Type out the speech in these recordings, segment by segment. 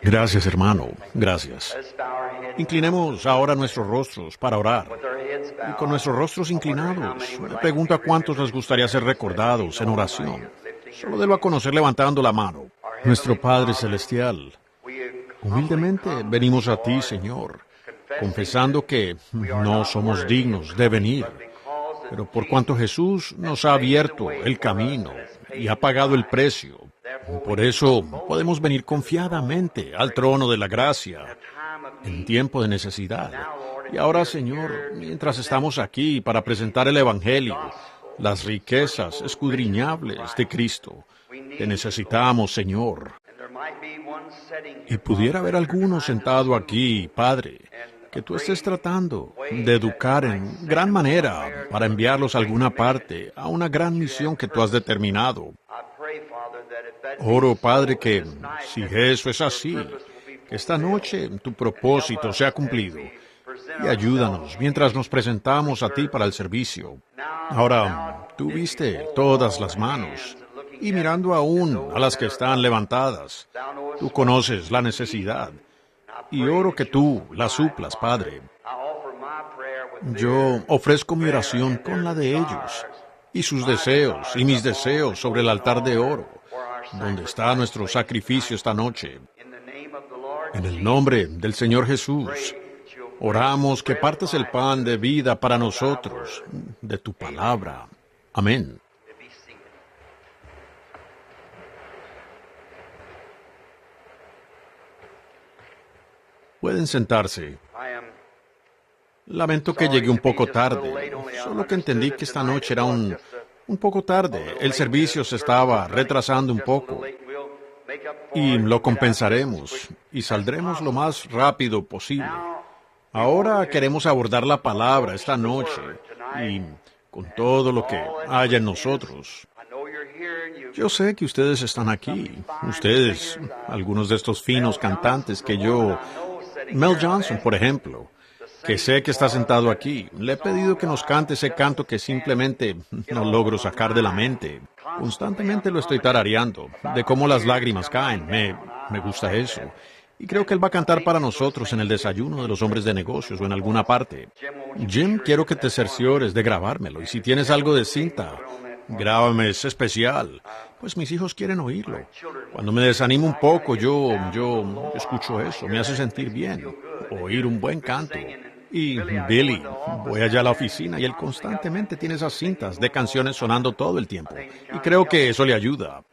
Gracias, hermano. Gracias. Inclinemos ahora nuestros rostros para orar. Y con nuestros rostros inclinados, me pregunto a cuántos les gustaría ser recordados en oración. Solo debo conocer levantando la mano. Nuestro Padre Celestial, humildemente venimos a ti, Señor, confesando que no somos dignos de venir, pero por cuanto Jesús nos ha abierto el camino y ha pagado el precio, por eso podemos venir confiadamente al trono de la gracia en tiempo de necesidad. Y ahora, Señor, mientras estamos aquí para presentar el Evangelio, las riquezas escudriñables de Cristo, te necesitamos, Señor. Y pudiera haber alguno sentado aquí, Padre, que tú estés tratando de educar en gran manera para enviarlos a alguna parte, a una gran misión que tú has determinado. Oro, Padre, que si eso es así, que esta noche tu propósito sea cumplido. Y ayúdanos mientras nos presentamos a ti para el servicio. Ahora, tú viste todas las manos, y mirando aún a las que están levantadas, tú conoces la necesidad, y oro que tú la suplas, Padre. Yo ofrezco mi oración con la de ellos, y sus deseos y mis deseos sobre el altar de oro, donde está nuestro sacrificio esta noche. En el nombre del Señor Jesús, oramos que partas el pan de vida para nosotros, de tu palabra. Amén. Pueden sentarse. Lamento que llegué un poco tarde, solo que entendí que esta noche era un poco tarde. El servicio se estaba retrasando un poco. Y lo compensaremos y saldremos lo más rápido posible. Ahora queremos abordar la palabra esta noche y con todo lo que haya en nosotros. Yo sé que ustedes están aquí, ustedes, algunos de estos finos cantantes que yo, Mel Johnson, por ejemplo, que sé que está sentado aquí. Le he pedido que nos cante ese canto que simplemente no logro sacar de la mente. Constantemente lo estoy tarareando, de cómo las lágrimas caen. Me gusta eso. Y creo que él va a cantar para nosotros en el desayuno de los hombres de negocios o en alguna parte. Jim, quiero que te cerciores de grabármelo. Y si tienes algo de cinta, grábame, es especial. Pues mis hijos quieren oírlo. Cuando me desanimo un poco, yo escucho eso. Me hace sentir bien. Oír un buen canto. Y Billy, voy allá a la oficina y él constantemente tiene esas cintas de canciones sonando todo el tiempo. Y creo que eso le ayuda.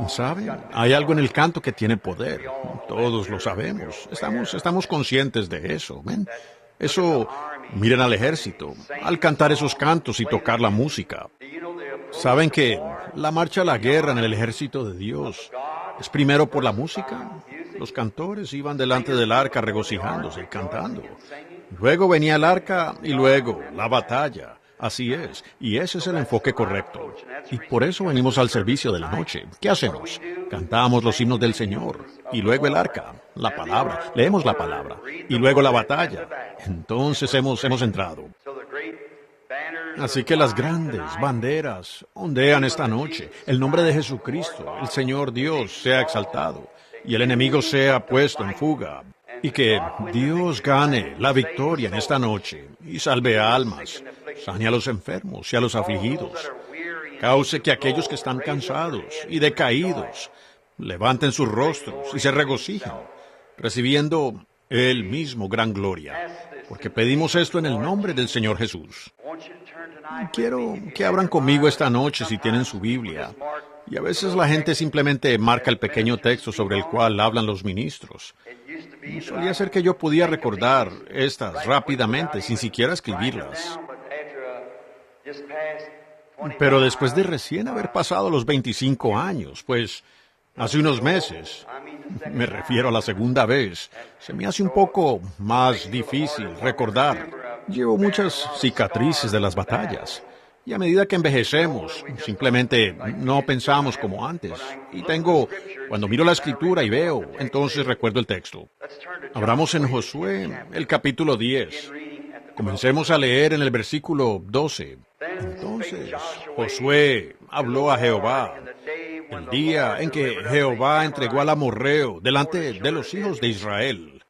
¿Saben? Hay algo en el canto que tiene poder. Todos lo sabemos. Estamos conscientes de eso. ¿Ven? Eso, miren al ejército, al cantar esos cantos y tocar la música. ¿Saben que la marcha a la guerra en el ejército de Dios es primero por la música? Los cantores iban delante del arca regocijándose y cantando. Luego venía el arca y luego la batalla. Así es, y ese es el enfoque correcto. Y por eso venimos al servicio de la noche. ¿Qué hacemos? Cantamos los himnos del Señor, y luego el arca, la palabra, leemos la palabra, y luego la batalla. Entonces hemos entrado. Así que las grandes banderas ondean esta noche. El nombre de Jesucristo, el Señor Dios, sea exaltado, y el enemigo sea puesto en fuga. Y que Dios gane la victoria en esta noche y salve almas, sane a los enfermos y a los afligidos, cause que aquellos que están cansados y decaídos levanten sus rostros y se regocijen, recibiendo Él mismo gran gloria, porque pedimos esto en el nombre del Señor Jesús. Quiero que abran conmigo esta noche si tienen su Biblia. Y a veces la gente simplemente marca el pequeño texto sobre el cual hablan los ministros. Solía ser que yo podía recordar estas rápidamente, sin siquiera escribirlas. Pero después de recién haber pasado los 25 años, pues hace unos meses, me refiero a la segunda vez, se me hace un poco más difícil recordar. Llevo muchas cicatrices de las batallas. Y a medida que envejecemos, simplemente no pensamos como antes. Y cuando miro la escritura y veo, entonces recuerdo el texto. Abramos en Josué, el capítulo 10. Comencemos a leer en el versículo 12. Entonces Josué habló a Jehová el el día en que Jehová entregó al amorreo delante de los hijos de Israel.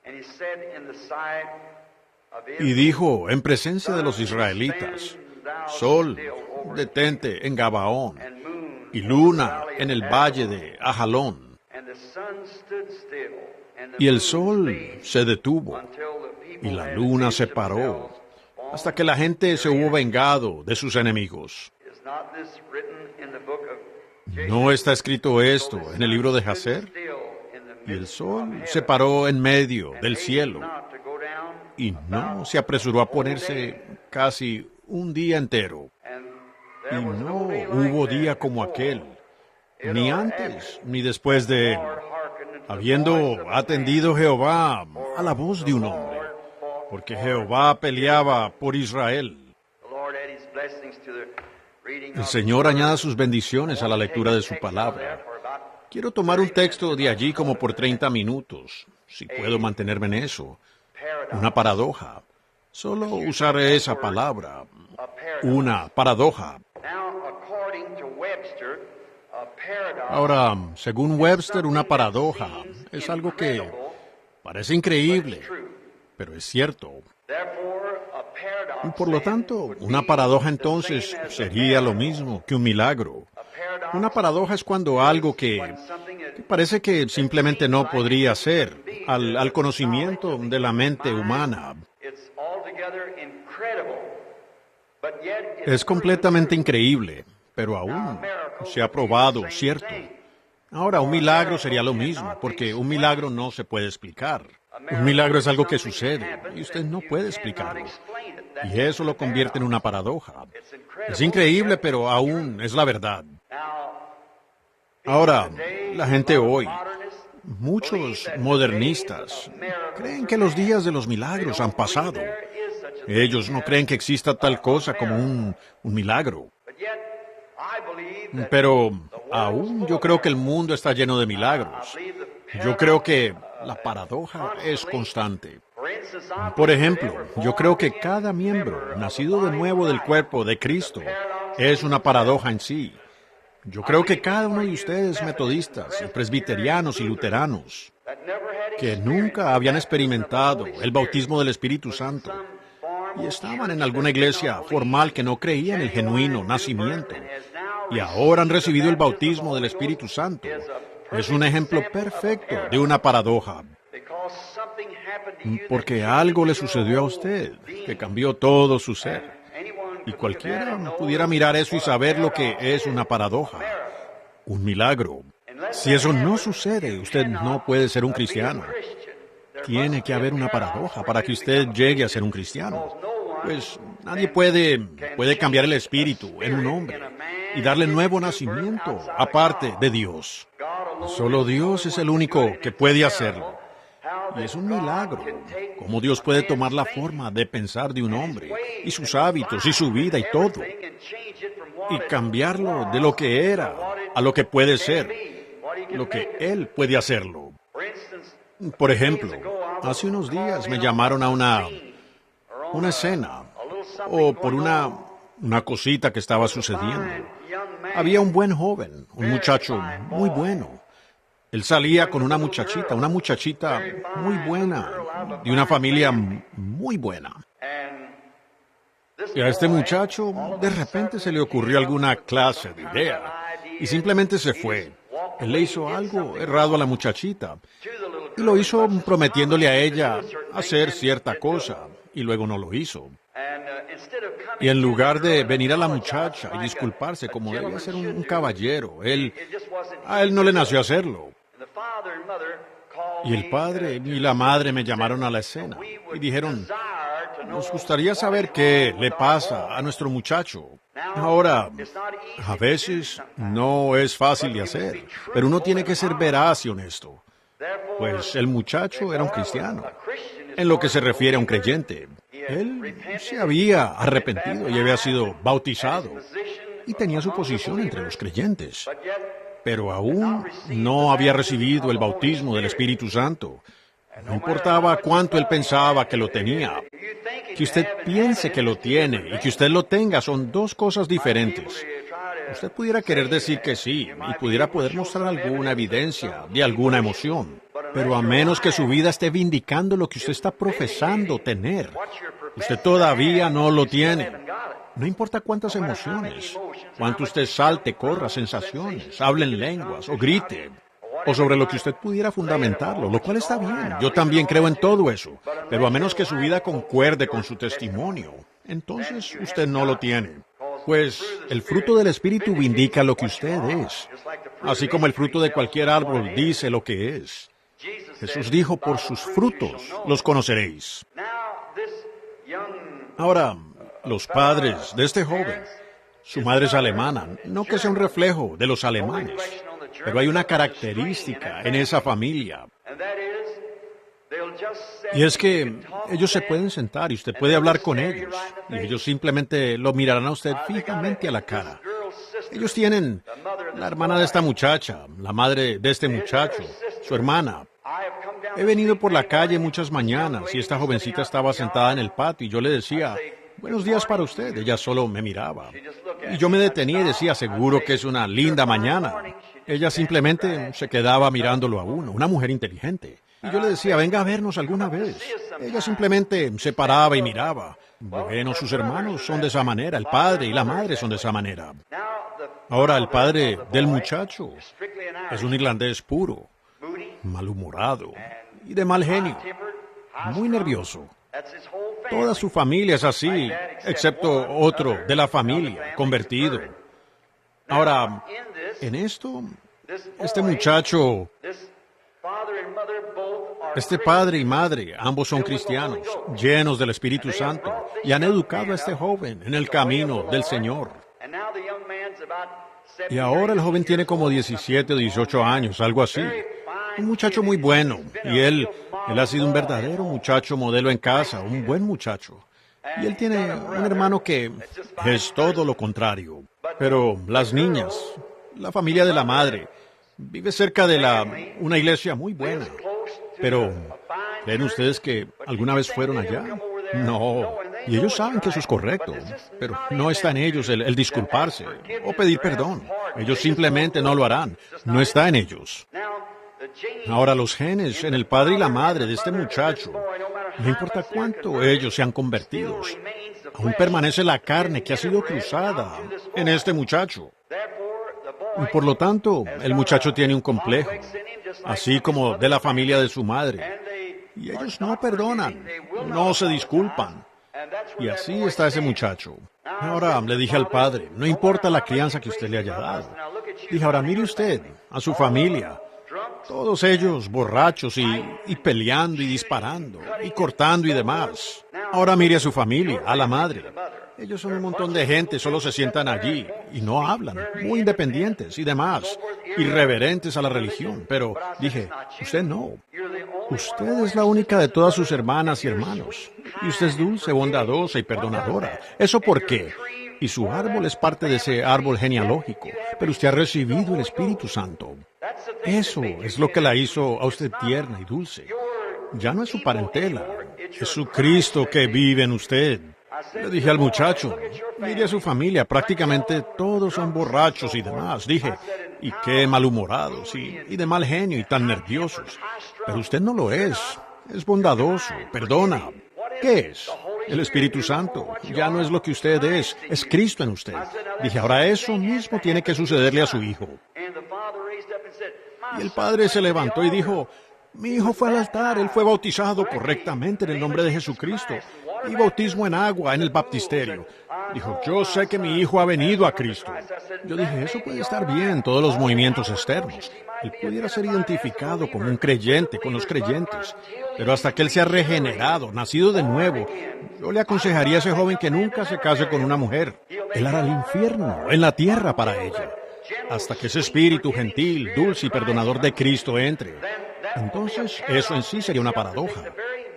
Y dijo en presencia de los israelitas: Sol, detente en Gabaón, y luna en el valle de Ajalón. Y el sol se detuvo, y la luna se paró, hasta que la gente se hubo vengado de sus enemigos. ¿No está escrito esto en el libro de Jacer? Y el sol se paró en medio del cielo, y no se apresuró a ponerse casi un día entero. Y no hubo día como aquel, ni antes ni después de él, habiendo atendido Jehová a la voz de un hombre, porque Jehová peleaba por Israel. El Señor añada sus bendiciones a la lectura de su palabra. Quiero tomar un texto de allí como por 30 minutos, si puedo mantenerme en eso. Una paradoja. Solo usaré esa palabra. Una paradoja. Ahora, según Webster, una paradoja es algo que parece increíble, pero es cierto. Por lo tanto, una paradoja entonces sería lo mismo que un milagro. Una paradoja es cuando algo que parece que simplemente no podría ser al conocimiento de la mente humana. Es completamente increíble, pero aún se ha probado, ¿cierto? Ahora, un milagro sería lo mismo, porque un milagro no se puede explicar. Un milagro es algo que sucede, y usted no puede explicarlo. Y eso lo convierte en una paradoja. Es increíble, pero aún es la verdad. Ahora, la gente hoy, muchos modernistas, creen que los días de los milagros han pasado. Ellos no creen que exista tal cosa como un milagro. Pero aún yo creo que el mundo está lleno de milagros. Yo creo que la paradoja es constante. Por ejemplo, yo creo que cada miembro nacido de nuevo del cuerpo de Cristo es una paradoja en sí. Yo creo que cada uno de ustedes, metodistas, y presbiterianos y luteranos, que nunca habían experimentado el bautismo del Espíritu Santo y estaban en alguna iglesia formal que no creía en el genuino nacimiento y ahora han recibido el bautismo del Espíritu Santo, es un ejemplo perfecto de una paradoja. Porque algo le sucedió a usted que cambió todo su ser. Y cualquiera pudiera mirar eso y saber lo que es una paradoja, un milagro. Si eso no sucede, usted no puede ser un cristiano. Tiene que haber una paradoja para que usted llegue a ser un cristiano. Pues nadie puede cambiar el espíritu en un hombre y darle nuevo nacimiento aparte de Dios. Solo Dios es el único que puede hacerlo. Y es un milagro cómo Dios puede tomar la forma de pensar de un hombre y sus hábitos y su vida y todo y cambiarlo de lo que era a lo que puede ser, lo que Él puede hacerlo. Por ejemplo, hace unos días me llamaron a una escena o por una cosita que estaba sucediendo. Había un buen joven, un muchacho muy bueno. Él salía con una muchachita muy buena, de una familia muy buena. Y a este muchacho de repente se le ocurrió alguna clase de idea y simplemente se fue. Él le hizo algo errado a la muchachita y lo hizo prometiéndole a ella hacer cierta cosa y luego no lo hizo. Y en lugar de venir a la muchacha y disculparse como debía ser un caballero, a él no le nació hacerlo. Y el padre y la madre me llamaron a la escena y dijeron: nos gustaría saber qué le pasa a nuestro muchacho. Ahora, a veces no es fácil de hacer, pero uno tiene que ser veraz y honesto. Pues el muchacho era un cristiano, en lo que se refiere a un creyente. Él se había arrepentido y había sido bautizado y tenía su posición entre los creyentes. Pero aún no había recibido el bautismo del Espíritu Santo. No importaba cuánto él pensaba que lo tenía. Que usted piense que lo tiene y que usted lo tenga son dos cosas diferentes. Usted pudiera querer decir que sí, y pudiera poder mostrar alguna evidencia de alguna emoción. Pero a menos que su vida esté vindicando lo que usted está profesando tener, usted todavía no lo tiene. No importa cuántas emociones, cuánto usted salte, corra, sensaciones, hable en lenguas o grite, o sobre lo que usted pudiera fundamentarlo, lo cual está bien. Yo también creo en todo eso, pero a menos que su vida concuerde con su testimonio, entonces usted no lo tiene. Pues el fruto del Espíritu vindica lo que usted es, así como el fruto de cualquier árbol dice lo que es. Jesús dijo, por sus frutos los conoceréis. Ahora, los padres de este joven, su madre es alemana, no que sea un reflejo de los alemanes, pero hay una característica en esa familia. Y es que ellos se pueden sentar y usted puede hablar con ellos, y ellos simplemente lo mirarán a usted fijamente a la cara. Ellos tienen la hermana de esta muchacha, la madre de este muchacho, su hermana. He venido por la calle muchas mañanas y esta jovencita estaba sentada en el patio y yo le decía, buenos días para usted. Ella solo me miraba. Y yo me detenía y decía, seguro que es una linda mañana. Ella simplemente se quedaba mirándolo a uno, una mujer inteligente. Y yo le decía, venga a vernos alguna vez. Ella simplemente se paraba y miraba. Bueno, sus hermanos son de esa manera, el padre y la madre son de esa manera. Ahora, el padre del muchacho es un irlandés puro, malhumorado y de mal genio, muy nervioso. Toda su familia es así, excepto otro de la familia, convertido. Ahora, en esto, este muchacho, este padre y madre, ambos son cristianos, llenos del Espíritu Santo, y han educado a este joven en el camino del Señor. Y ahora el joven tiene como 17 o 18 años, algo así. Un muchacho muy bueno, y él ha sido un verdadero muchacho modelo en casa, un buen muchacho. Y él tiene un hermano que es todo lo contrario. Pero las niñas, la familia de la madre, vive cerca de una iglesia muy buena. Pero, ¿creen ustedes que alguna vez fueron allá? No. Y ellos saben que eso es correcto, pero no está en ellos el disculparse o pedir perdón. Ellos simplemente no lo harán. No está en ellos. Ahora, los genes en el padre y la madre de este muchacho, no importa cuánto ellos sean convertidos, aún permanece la carne que ha sido cruzada en este muchacho. Y por lo tanto, el muchacho tiene un complejo, así como de la familia de su madre. Y ellos no perdonan, no se disculpan. Y así está ese muchacho. Ahora le dije al padre, no importa la crianza que usted le haya dado. Dije, ahora mire usted a su familia. Todos ellos borrachos y peleando y disparando y cortando y demás. Ahora mire a su familia, a la madre. Ellos son un montón de gente, solo se sientan allí y no hablan, muy independientes y demás, irreverentes a la religión. Pero dije, usted no. Usted es la única de todas sus hermanas y hermanos. Y usted es dulce, bondadosa y perdonadora. ¿Eso por qué? Y su árbol es parte de ese árbol genealógico. Pero usted ha recibido el Espíritu Santo. Eso es lo que la hizo a usted tierna y dulce. Ya no es su parentela, es su Cristo que vive en usted. Le dije al muchacho, mire a su familia, prácticamente todos son borrachos y demás. Dije, y qué malhumorados y de mal genio y tan nerviosos. Pero usted no lo es bondadoso, perdona. ¿Qué es? El Espíritu Santo. Ya no es lo que usted es Cristo en usted. Dije, ahora eso mismo tiene que sucederle a su hijo. Y el padre se levantó y dijo, mi hijo fue al altar, él fue bautizado correctamente en el nombre de Jesucristo, y bautismo en agua en el baptisterio. Dijo, yo sé que mi hijo ha venido a Cristo. Yo dije, eso puede estar bien, todos los movimientos externos. Él pudiera ser identificado como un creyente con los creyentes, pero hasta que él sea regenerado, nacido de nuevo, yo le aconsejaría a ese joven que nunca se case con una mujer. Él hará el infierno en la tierra para ella, hasta que ese espíritu gentil, dulce y perdonador de Cristo entre. Entonces, eso en sí sería una paradoja.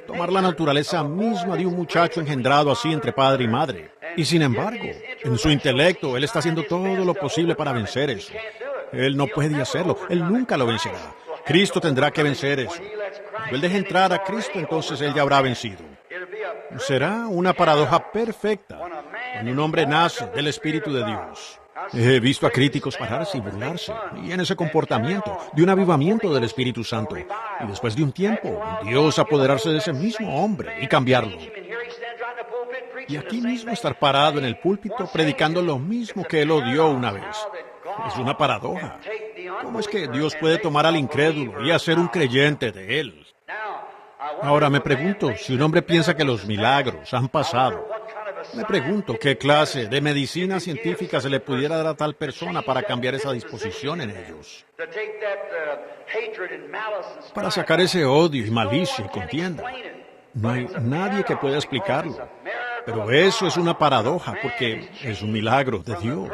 Tomar la naturaleza misma de un muchacho engendrado así entre padre y madre. Y sin embargo, en su intelecto, él está haciendo todo lo posible para vencer eso. Él no puede hacerlo. Él nunca lo vencerá. Cristo tendrá que vencer eso. Cuando él deje entrar a Cristo, entonces él ya habrá vencido. Será una paradoja perfecta cuando un hombre nace del Espíritu de Dios. He visto a críticos pararse y burlarse, y en ese comportamiento, de un avivamiento del Espíritu Santo, y después de un tiempo, Dios apoderarse de ese mismo hombre y cambiarlo. Y aquí mismo estar parado en el púlpito predicando lo mismo que él odió una vez. Es una paradoja. ¿Cómo es que Dios puede tomar al incrédulo y hacer un creyente de él? Ahora me pregunto, si un hombre piensa que los milagros han pasado, me pregunto qué clase de medicina científica se le pudiera dar a tal persona para cambiar esa disposición en ellos, para sacar ese odio y malicia y contienda. No hay nadie que pueda explicarlo. Pero eso es una paradoja porque es un milagro de Dios.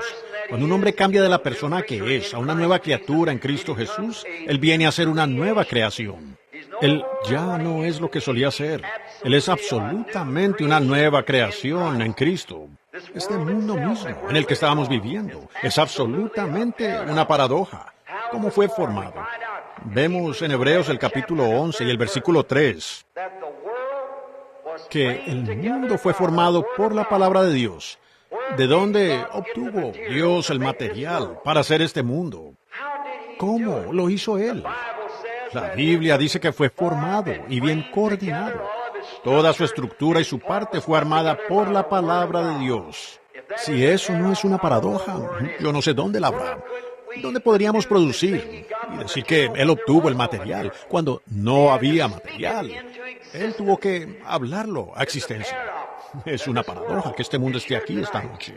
Cuando un hombre cambia de la persona que es a una nueva criatura en Cristo Jesús, él viene a ser una nueva creación. Él ya no es lo que solía ser. Él es absolutamente una nueva creación en Cristo. Este mundo mismo en el que estábamos viviendo es absolutamente una paradoja. ¿Cómo fue formado? Vemos en Hebreos el capítulo 11 y el versículo 3 que el mundo fue formado por la palabra de Dios. ¿De dónde obtuvo Dios el material para hacer este mundo? ¿Cómo lo hizo Él? La Biblia dice que fue formado y bien coordinado. Toda su estructura y su parte fue armada por la palabra de Dios. Si eso no es una paradoja, yo no sé dónde la habrá. ¿Dónde podríamos producir y decir que Él obtuvo el material cuando no había material? Él tuvo que hablarlo a existencia. Es una paradoja que este mundo esté aquí esta noche.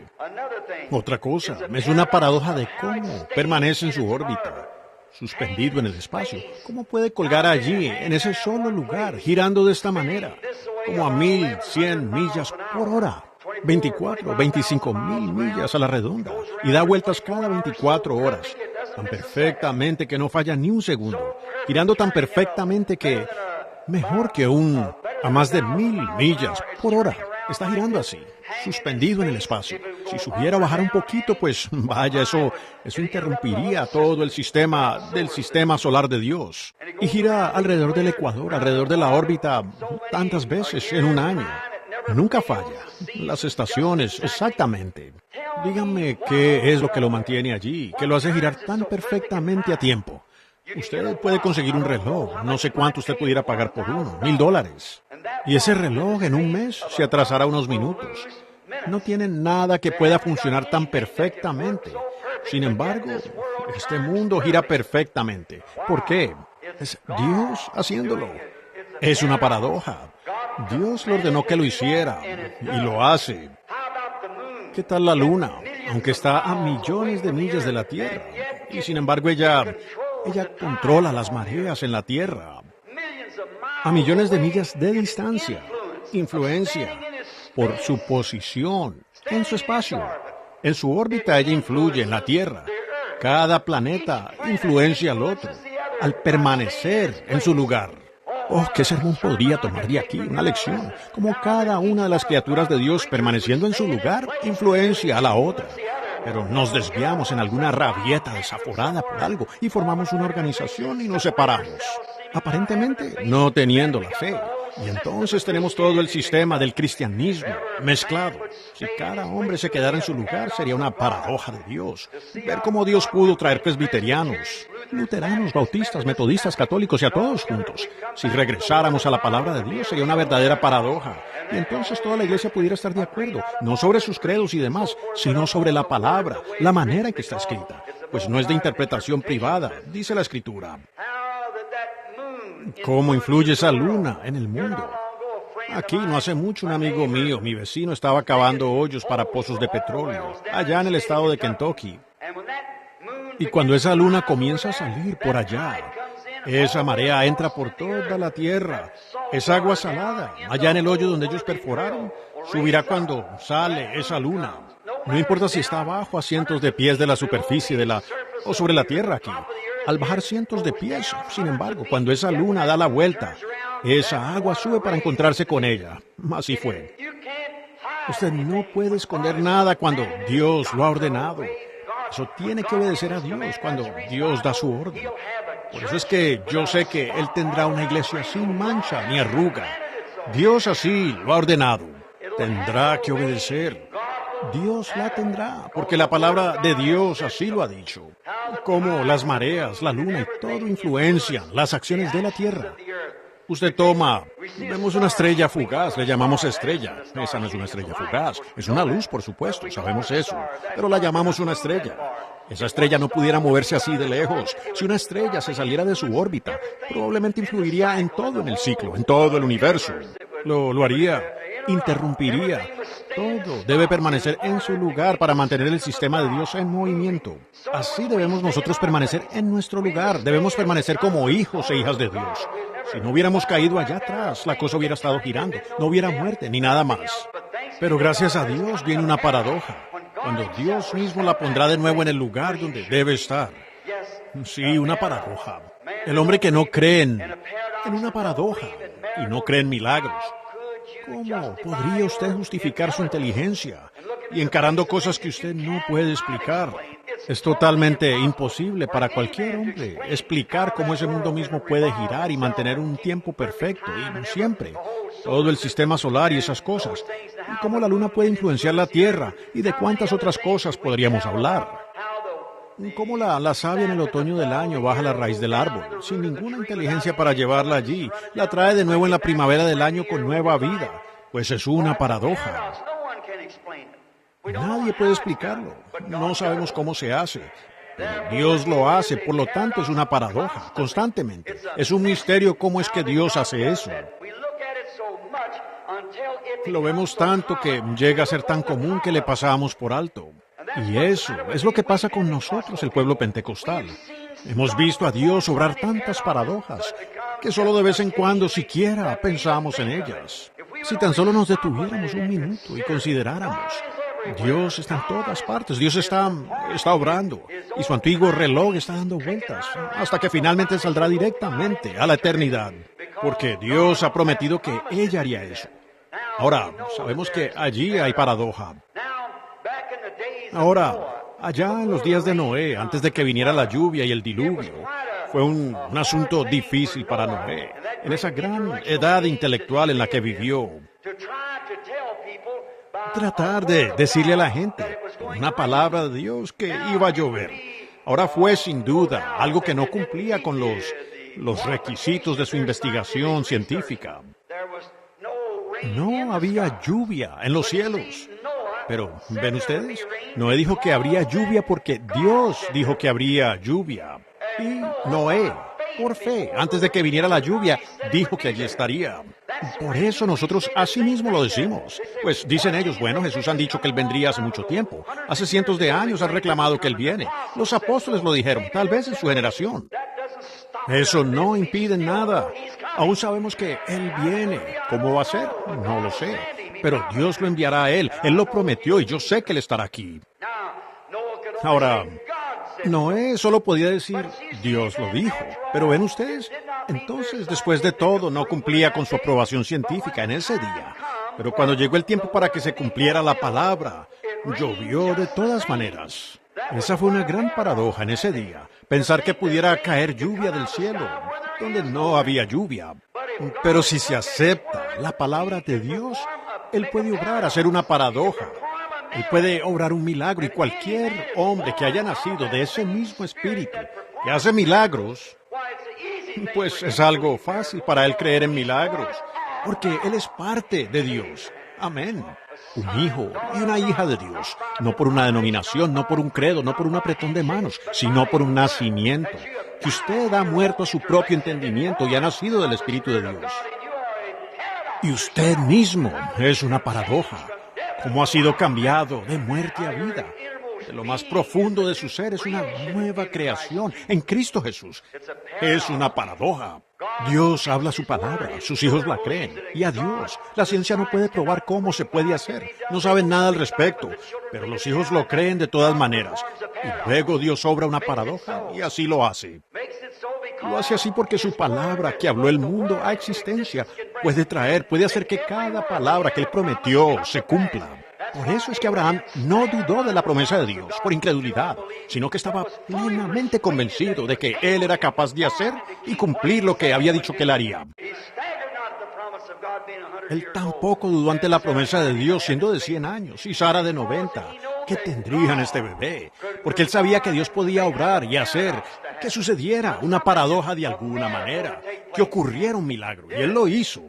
Otra cosa, es una paradoja de cómo permanece en su órbita, suspendido en el espacio. ¿Cómo puede colgar allí, en ese solo lugar, girando de esta manera, como a 1,100 millas por hora? 25,000 millas a la redonda, y da vueltas cada 24 horas, tan perfectamente que no falla ni un segundo, girando tan perfectamente que, mejor que a más de 1,000 millas por hora, está girando así, suspendido en el espacio. Si subiera a bajar un poquito, pues vaya, eso interrumpiría todo el sistema solar de Dios. Y gira alrededor del ecuador, alrededor de la órbita, tantas veces en un año. Nunca falla. Las estaciones, exactamente. Díganme qué es lo que lo mantiene allí, que lo hace girar tan perfectamente a tiempo. Usted puede conseguir un reloj, no sé cuánto usted pudiera pagar por uno, $1,000. Y ese reloj en un mes se atrasará unos minutos. No tiene nada que pueda funcionar tan perfectamente. Sin embargo, este mundo gira perfectamente. ¿Por qué? Es Dios haciéndolo. Es una paradoja. Dios le ordenó que lo hiciera, y lo hace. ¿Qué tal la luna? Aunque está a millones de millas de la Tierra, y sin embargo ella controla las mareas en la Tierra. A millones de millas de distancia, influencia por su posición en su espacio. En su órbita ella influye en la Tierra. Cada planeta influencia al otro, al permanecer en su lugar. Oh, qué sermón podría tomar de aquí, una lección. Como cada una de las criaturas de Dios permaneciendo en su lugar influencia a la otra. Pero nos desviamos en alguna rabieta desaforada por algo y formamos una organización y nos separamos. Aparentemente no teniendo la fe. Y entonces tenemos todo el sistema del cristianismo mezclado. Si cada hombre se quedara en su lugar, sería una paradoja de Dios. Ver cómo Dios pudo traer presbiterianos, luteranos, bautistas, metodistas, católicos y a todos juntos. Si regresáramos a la palabra de Dios, sería una verdadera paradoja. Y entonces toda la iglesia pudiera estar de acuerdo, no sobre sus credos y demás, sino sobre la palabra, la manera en que está escrita. Pues no es de interpretación privada, dice la Escritura. ¿Cómo influye esa luna en el mundo? Aquí no hace mucho un amigo mío, mi vecino, estaba cavando hoyos para pozos de petróleo, allá en el estado de Kentucky. Y cuando esa luna comienza a salir por allá, esa marea entra por toda la tierra. Esa agua salada, allá en el hoyo donde ellos perforaron, subirá cuando sale esa luna. No importa si está abajo a cientos de pies de la superficie o sobre la tierra aquí. Al bajar cientos de pies, sin embargo, cuando esa luna da la vuelta, esa agua sube para encontrarse con ella. Así fue. Usted no puede esconder nada cuando Dios lo ha ordenado. Eso tiene que obedecer a Dios cuando Dios da su orden. Por eso es que yo sé que Él tendrá una iglesia sin mancha ni arruga. Dios así lo ha ordenado. Tendrá que obedecer. Dios la tendrá, porque la palabra de Dios así lo ha dicho. Como las mareas, la luna y todo influencian las acciones de la tierra. Usted vemos una estrella fugaz, le llamamos estrella. Esa no es una estrella fugaz, es una luz, por supuesto, sabemos eso, pero la llamamos una estrella. Esa estrella no pudiera moverse así de lejos. Si una estrella se saliera de su órbita, probablemente influiría en todo en el ciclo, en todo el universo. Lo haría, interrumpiría. Todo debe permanecer en su lugar para mantener el sistema de Dios en movimiento. Así debemos nosotros permanecer en nuestro lugar. Debemos permanecer como hijos e hijas de Dios. Si no hubiéramos caído allá atrás, la cosa hubiera estado girando. No hubiera muerte ni nada más. Pero gracias a Dios viene una paradoja. Cuando Dios mismo la pondrá de nuevo en el lugar donde debe estar. Sí, una paradoja. El hombre que no cree en una paradoja y no cree en milagros. ¿Cómo podría usted justificar su inteligencia y encarando cosas que usted no puede explicar? Es totalmente imposible para cualquier hombre explicar cómo ese mundo mismo puede girar y mantener un tiempo perfecto y siempre. Todo el sistema solar y esas cosas. Y cómo la luna puede influenciar la Tierra y de cuántas otras cosas podríamos hablar. Cómo la savia en el otoño del año baja la raíz del árbol, sin ninguna inteligencia para llevarla allí. La trae de nuevo en la primavera del año con nueva vida. Pues es una paradoja. Nadie puede explicarlo. No sabemos cómo se hace. Pero Dios lo hace, por lo tanto es una paradoja, constantemente. Es un misterio cómo es que Dios hace eso. Lo vemos tanto que llega a ser tan común que le pasamos por alto. Y eso es lo que pasa con nosotros, el pueblo pentecostal. Hemos visto a Dios obrar tantas paradojas que solo de vez en cuando siquiera pensamos en ellas. Si tan solo nos detuviéramos un minuto y consideráramos, Dios está en todas partes, Dios está obrando y su antiguo reloj está dando vueltas hasta que finalmente saldrá directamente a la eternidad, porque Dios ha prometido que ella haría eso. Ahora, sabemos que allí hay paradoja. Ahora, allá en los días de Noé, antes de que viniera la lluvia y el diluvio, fue un asunto difícil para Noé, en esa gran edad intelectual en la que vivió. Tratar de decirle a la gente una palabra de Dios que iba a llover. Ahora fue sin duda algo que no cumplía con los requisitos de su investigación científica. No había lluvia en los cielos. Pero, ¿ven ustedes? Noé dijo que habría lluvia porque Dios dijo que habría lluvia. Y Noé, por fe, antes de que viniera la lluvia, dijo que allí estaría. Por eso nosotros así mismo lo decimos. Pues dicen ellos, bueno, Jesús han dicho que Él vendría hace mucho tiempo. Hace cientos de años han reclamado que Él viene. Los apóstoles lo dijeron, tal vez en su generación. Eso no impide nada. Aún sabemos que Él viene. ¿Cómo va a ser? No lo sé. Pero Dios lo enviará a Él. Él lo prometió y yo sé que Él estará aquí. Ahora, Noé solo podía decir, Dios lo dijo. Pero ven ustedes, entonces después de todo no cumplía con su aprobación científica en ese día. Pero cuando llegó el tiempo para que se cumpliera la palabra, llovió de todas maneras. Esa fue una gran paradoja en ese día. Pensar que pudiera caer lluvia del cielo, donde no había lluvia. Pero si se acepta la palabra de Dios, Él puede obrar, hacer una paradoja. Él puede obrar un milagro y cualquier hombre que haya nacido de ese mismo espíritu, que hace milagros, pues es algo fácil para él creer en milagros, porque él es parte de Dios. Amén. Un hijo y una hija de Dios, no por una denominación, no por un credo, no por un apretón de manos, sino por un nacimiento. Que usted ha muerto a su propio entendimiento y ha nacido del Espíritu de Dios. Y usted mismo es una paradoja. Cómo ha sido cambiado de muerte a vida. De lo más profundo de su ser es una nueva creación en Cristo Jesús. Es una paradoja. Dios habla su palabra, sus hijos la creen. Y a Dios, la ciencia no puede probar cómo se puede hacer. No saben nada al respecto, pero los hijos lo creen de todas maneras. Y luego Dios obra una paradoja y así lo hace. Lo hace así porque su palabra que habló el mundo a existencia puede hacer que cada palabra que Él prometió se cumpla. Por eso es que Abraham no dudó de la promesa de Dios por incredulidad, sino que estaba plenamente convencido de que Él era capaz de hacer y cumplir lo que había dicho que Él haría. Él tampoco dudó ante la promesa de Dios, siendo de 100 años, y Sara de 90, que tendrían este bebé, porque él sabía que Dios podía obrar y hacer que sucediera una paradoja de alguna manera, que ocurriera un milagro, y él lo hizo.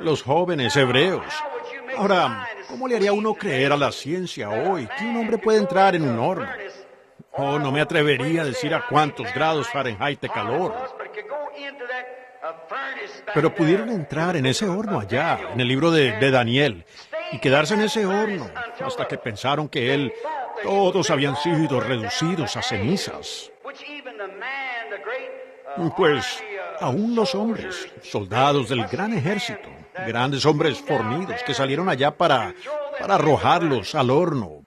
Los jóvenes hebreos. Ahora, ¿cómo le haría uno creer a la ciencia hoy que un hombre puede entrar en un horno? Oh, no me atrevería a decir a cuántos grados Fahrenheit de calor. Pero pudieron entrar en ese horno allá, en el libro de Daniel, y quedarse en ese horno hasta que pensaron que todos habían sido reducidos a cenizas. Pues aún los hombres, soldados del gran ejército, grandes hombres fornidos que salieron allá para arrojarlos al horno.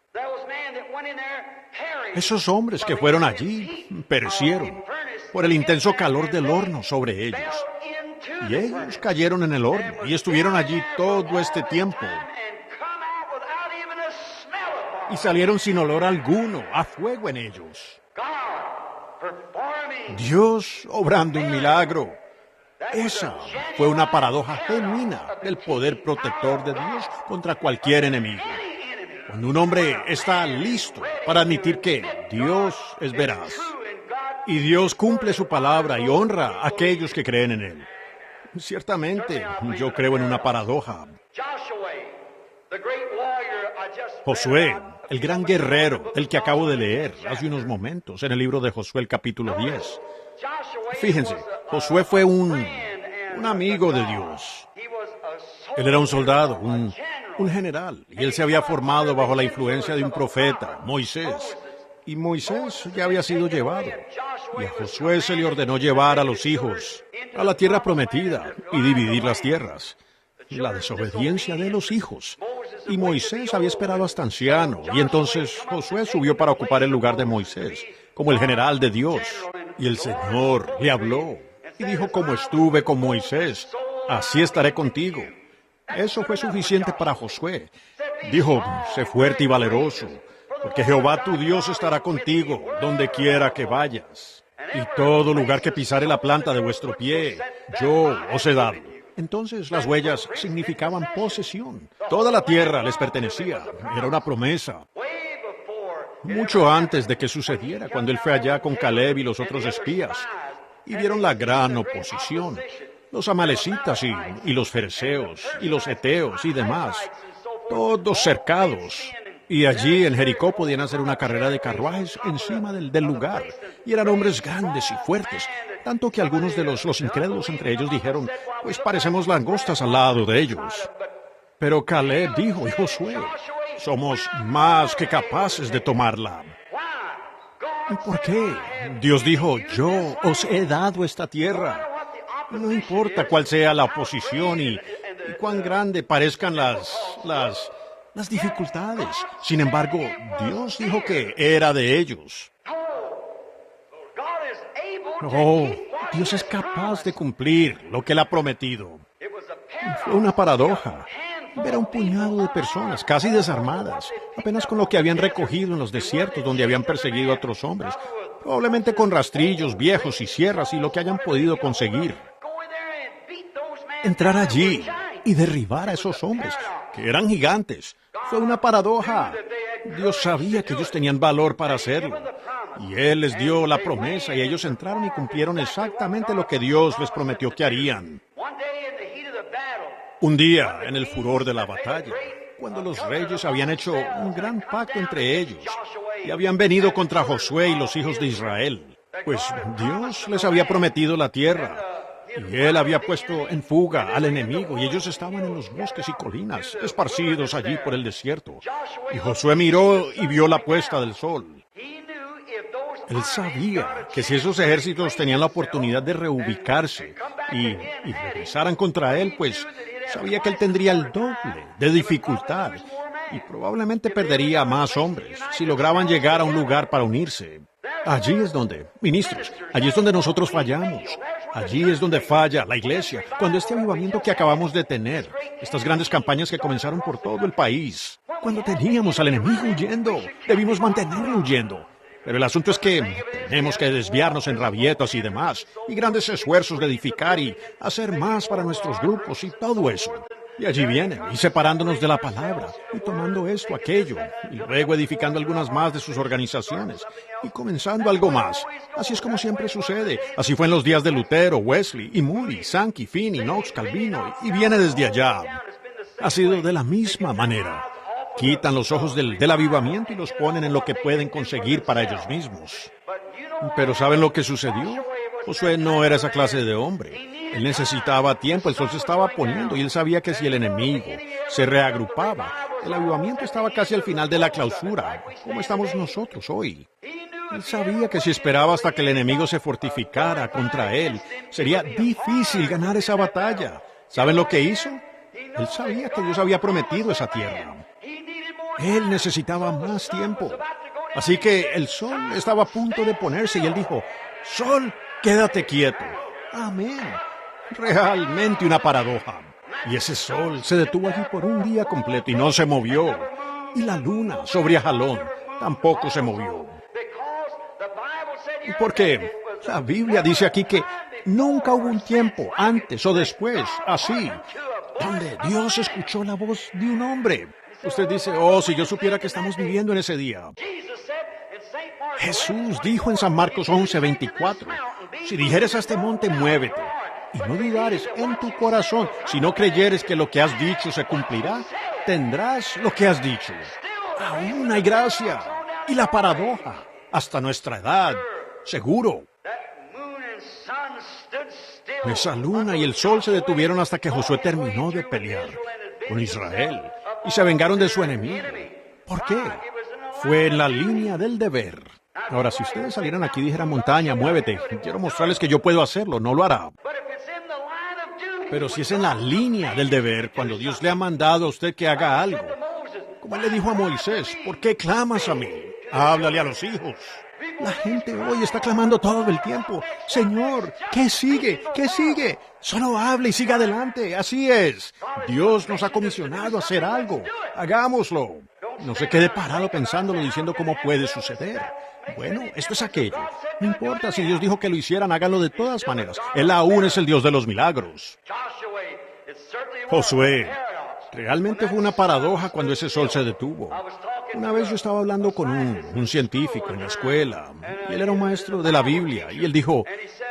Esos hombres que fueron allí perecieron por el intenso calor del horno sobre ellos. Y ellos cayeron en el horno y estuvieron allí todo este tiempo. Y salieron sin olor alguno, a fuego en ellos. Dios obrando un milagro. Esa fue una paradoja genuina del poder protector de Dios contra cualquier enemigo. Cuando un hombre está listo para admitir que Dios es veraz y Dios cumple su palabra y honra a aquellos que creen en Él. Ciertamente, yo creo en una paradoja. Josué, el gran guerrero del que acabo de leer hace unos momentos en el libro de Josué, el capítulo 10. Fíjense, Josué fue un amigo de Dios. Él era un soldado, un general, y él se había formado bajo la influencia de un profeta, Moisés. Y Moisés ya había sido llevado. Y a Josué se le ordenó llevar a los hijos a la tierra prometida y dividir las tierras. La desobediencia de los hijos. Y Moisés había esperado hasta anciano, y entonces Josué subió para ocupar el lugar de Moisés, como el general de Dios. Y el Señor le habló y dijo: como estuve con Moisés, así estaré contigo. Eso fue suficiente para Josué. Dijo: sé fuerte y valeroso, porque Jehová tu Dios estará contigo donde quiera que vayas. Y todo lugar que pisare la planta de vuestro pie, yo os he dado. Entonces las huellas significaban posesión. Toda la tierra les pertenecía. Era una promesa. Mucho antes de que sucediera, cuando él fue allá con Caleb y los otros espías, y vieron la gran oposición. Los amalecitas y los fereceos y los heteos y demás, todos cercados. Y allí en Jericó podían hacer una carrera de carruajes encima del lugar. Y eran hombres grandes y fuertes, tanto que algunos de los incrédulos entre ellos dijeron: pues parecemos langostas al lado de ellos. Pero Caleb dijo: y Josué, somos más que capaces de tomarla. ¿Y por qué? Dios dijo: yo os he dado esta tierra. No importa cuál sea la oposición y cuán grande parezcan las dificultades. Sin embargo, Dios dijo que era de ellos. Oh, Dios es capaz de cumplir lo que Él ha prometido. Fue una paradoja ver a un puñado de personas casi desarmadas, apenas con lo que habían recogido en los desiertos donde habían perseguido a otros hombres, probablemente con rastrillos viejos y sierras y lo que hayan podido conseguir. Entrar allí y derribar a esos hombres, que eran gigantes, fue una paradoja. Dios sabía que ellos tenían valor para hacerlo. Y Él les dio la promesa y ellos entraron y cumplieron exactamente lo que Dios les prometió que harían. Un día, en el furor de la batalla, cuando los reyes habían hecho un gran pacto entre ellos y habían venido contra Josué y los hijos de Israel, pues Dios les había prometido la tierra. Y Él había puesto en fuga al enemigo, y ellos estaban en los bosques y colinas, esparcidos allí por el desierto. Y Josué miró y vio la puesta del sol. Él sabía que si esos ejércitos tenían la oportunidad de reubicarse y regresaran contra él, pues sabía que él tendría el doble de dificultad y probablemente perdería a más hombres si lograban llegar a un lugar para unirse. Allí es donde, ministros, allí es donde nosotros fallamos. Allí es donde falla la iglesia, cuando este avivamiento que acabamos de tener, estas grandes campañas que comenzaron por todo el país, cuando teníamos al enemigo huyendo, debimos mantenerlo huyendo. Pero el asunto es que tenemos que desviarnos en rabietas y demás, y grandes esfuerzos de edificar y hacer más para nuestros grupos y todo eso. Y allí vienen, y separándonos de la palabra, y tomando esto, aquello, y luego edificando algunas más de sus organizaciones, y comenzando algo más. Así es como siempre sucede. Así fue en los días de Lutero, Wesley, y Moody, Sankey, Finney, Knox, Calvino, y viene desde allá. Ha sido de la misma manera. Quitan los ojos del avivamiento y los ponen en lo que pueden conseguir para ellos mismos. Pero ¿saben lo que sucedió? Josué no era esa clase de hombre. Él necesitaba tiempo, el sol se estaba poniendo y él sabía que si el enemigo se reagrupaba, el avivamiento estaba casi al final de la clausura, como estamos nosotros hoy. Él sabía que si esperaba hasta que el enemigo se fortificara contra él, sería difícil ganar esa batalla. ¿Saben lo que hizo? Él sabía que Dios había prometido esa tierra. Él necesitaba más tiempo. Así que el sol estaba a punto de ponerse y él dijo, «Sol, quédate quieto». Amén. Realmente una paradoja. Y ese sol se detuvo allí por un día completo y no se movió. Y la luna sobre Ajalón tampoco se movió. Porque la Biblia dice aquí que nunca hubo un tiempo, antes o después, así, donde Dios escuchó la voz de un hombre. Usted dice, oh, si yo supiera que estamos viviendo en ese día. Jesús dijo en San Marcos 11:24, si dijeres a este monte, muévete, y no dudares en tu corazón, si no creyeres que lo que has dicho se cumplirá, tendrás lo que has dicho. Aún hay gracia. Y la paradoja, hasta nuestra edad, seguro. Esa luna y el sol se detuvieron hasta que Josué terminó de pelear con Israel y se vengaron de su enemigo. ¿Por qué? Fue en la línea del deber. Ahora, si ustedes salieran aquí y dijeran, montaña, muévete, quiero mostrarles que yo puedo hacerlo, no lo hará. Pero si es en la línea del deber, cuando Dios le ha mandado a usted que haga algo, como él le dijo a Moisés, ¿por qué clamas a mí? Háblale a los hijos. La gente hoy está clamando todo el tiempo. Señor, ¿qué sigue? ¿Qué sigue? Solo hable y siga adelante. Así es. Dios nos ha comisionado a hacer algo. Hagámoslo. No se quede parado pensándolo, diciendo cómo puede suceder. Bueno, esto es aquello. No importa si Dios dijo que lo hicieran, háganlo de todas maneras. Él aún es el Dios de los milagros. Josué, realmente fue una paradoja cuando ese sol se detuvo. Una vez yo estaba hablando con un científico en la escuela, y él era un maestro de la Biblia, y él dijo,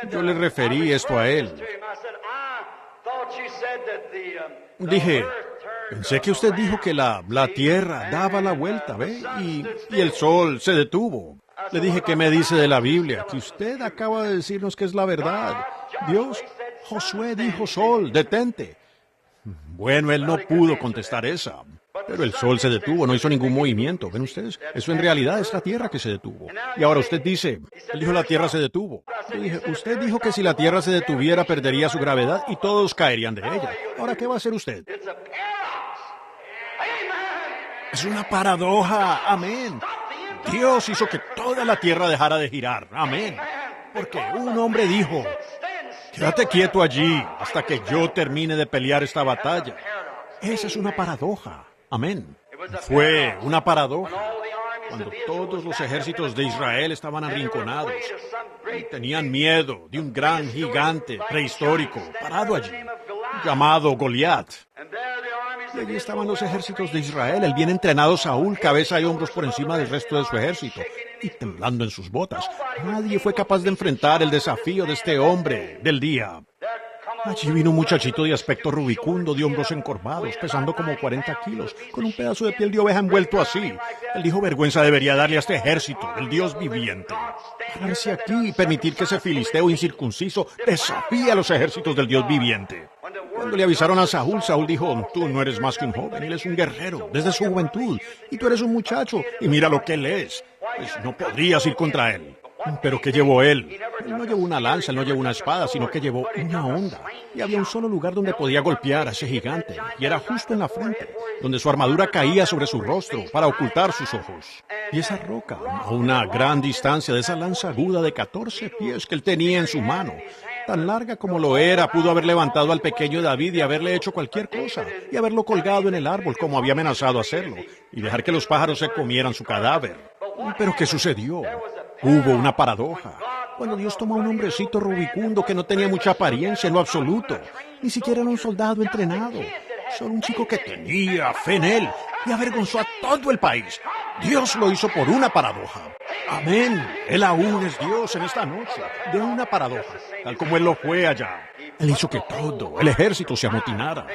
yo le referí esto a él. Dije, pensé que usted dijo que la Tierra daba la vuelta, ¿ve? Y el sol se detuvo. Le dije, ¿qué me dice de la Biblia? Que usted acaba de decirnos que es la verdad. Dios, Josué dijo, sol, detente. Bueno, él no pudo contestar esa. Pero el sol se detuvo, no hizo ningún movimiento. ¿Ven ustedes? Eso en realidad es la Tierra que se detuvo. Y ahora usted dice, él dijo la Tierra se detuvo. Yo dije, usted dijo que si la Tierra se detuviera perdería su gravedad y todos caerían de ella. Ahora, ¿qué va a hacer usted? Es una paradoja. Amén. Dios hizo que toda la Tierra dejara de girar. Amén. Porque un hombre dijo, quédate quieto allí hasta que yo termine de pelear esta batalla. Esa es una paradoja. Amén. Fue una paradoja. Cuando todos los ejércitos de Israel estaban arrinconados y tenían miedo de un gran gigante prehistórico parado allí, llamado Goliat. Y allí estaban los ejércitos de Israel, el bien entrenado Saúl, cabeza y hombros por encima del resto de su ejército, y temblando en sus botas. Nadie fue capaz de enfrentar el desafío de este hombre del día. Allí vino un muchachito de aspecto rubicundo, de hombros encorvados, pesando como 40 kilos, con un pedazo de piel de oveja envuelto así. Él dijo, vergüenza debería darle a este ejército del Dios viviente. Pararse aquí y permitir que ese filisteo incircunciso desafíe a los ejércitos del Dios viviente. Cuando le avisaron a Saúl, Saúl dijo, tú no eres más que un joven, él es un guerrero, desde su juventud, y tú eres un muchacho, y mira lo que él es. Pues no podrías ir contra él. ¿Pero qué llevó él? Él no llevó una lanza, él no llevó una espada, sino que llevó una honda. Y había un solo lugar donde podía golpear a ese gigante, y era justo en la frente, donde su armadura caía sobre su rostro para ocultar sus ojos. Y esa roca, a una gran distancia de esa lanza aguda de 14 pies que él tenía en su mano, tan larga como lo era, pudo haber levantado al pequeño David y haberle hecho cualquier cosa, y haberlo colgado en el árbol como había amenazado hacerlo, y dejar que los pájaros se comieran su cadáver. ¿Pero qué sucedió? Hubo una paradoja. Cuando Dios tomó a un hombrecito rubicundo que no tenía mucha apariencia en lo absoluto, ni siquiera era un soldado entrenado, solo un chico que tenía fe en él y avergonzó a todo el país. Dios lo hizo por una paradoja. Amén. Él aún es Dios en esta noche, de una paradoja, tal como Él lo fue allá. Él hizo que todo el ejército se amotinara.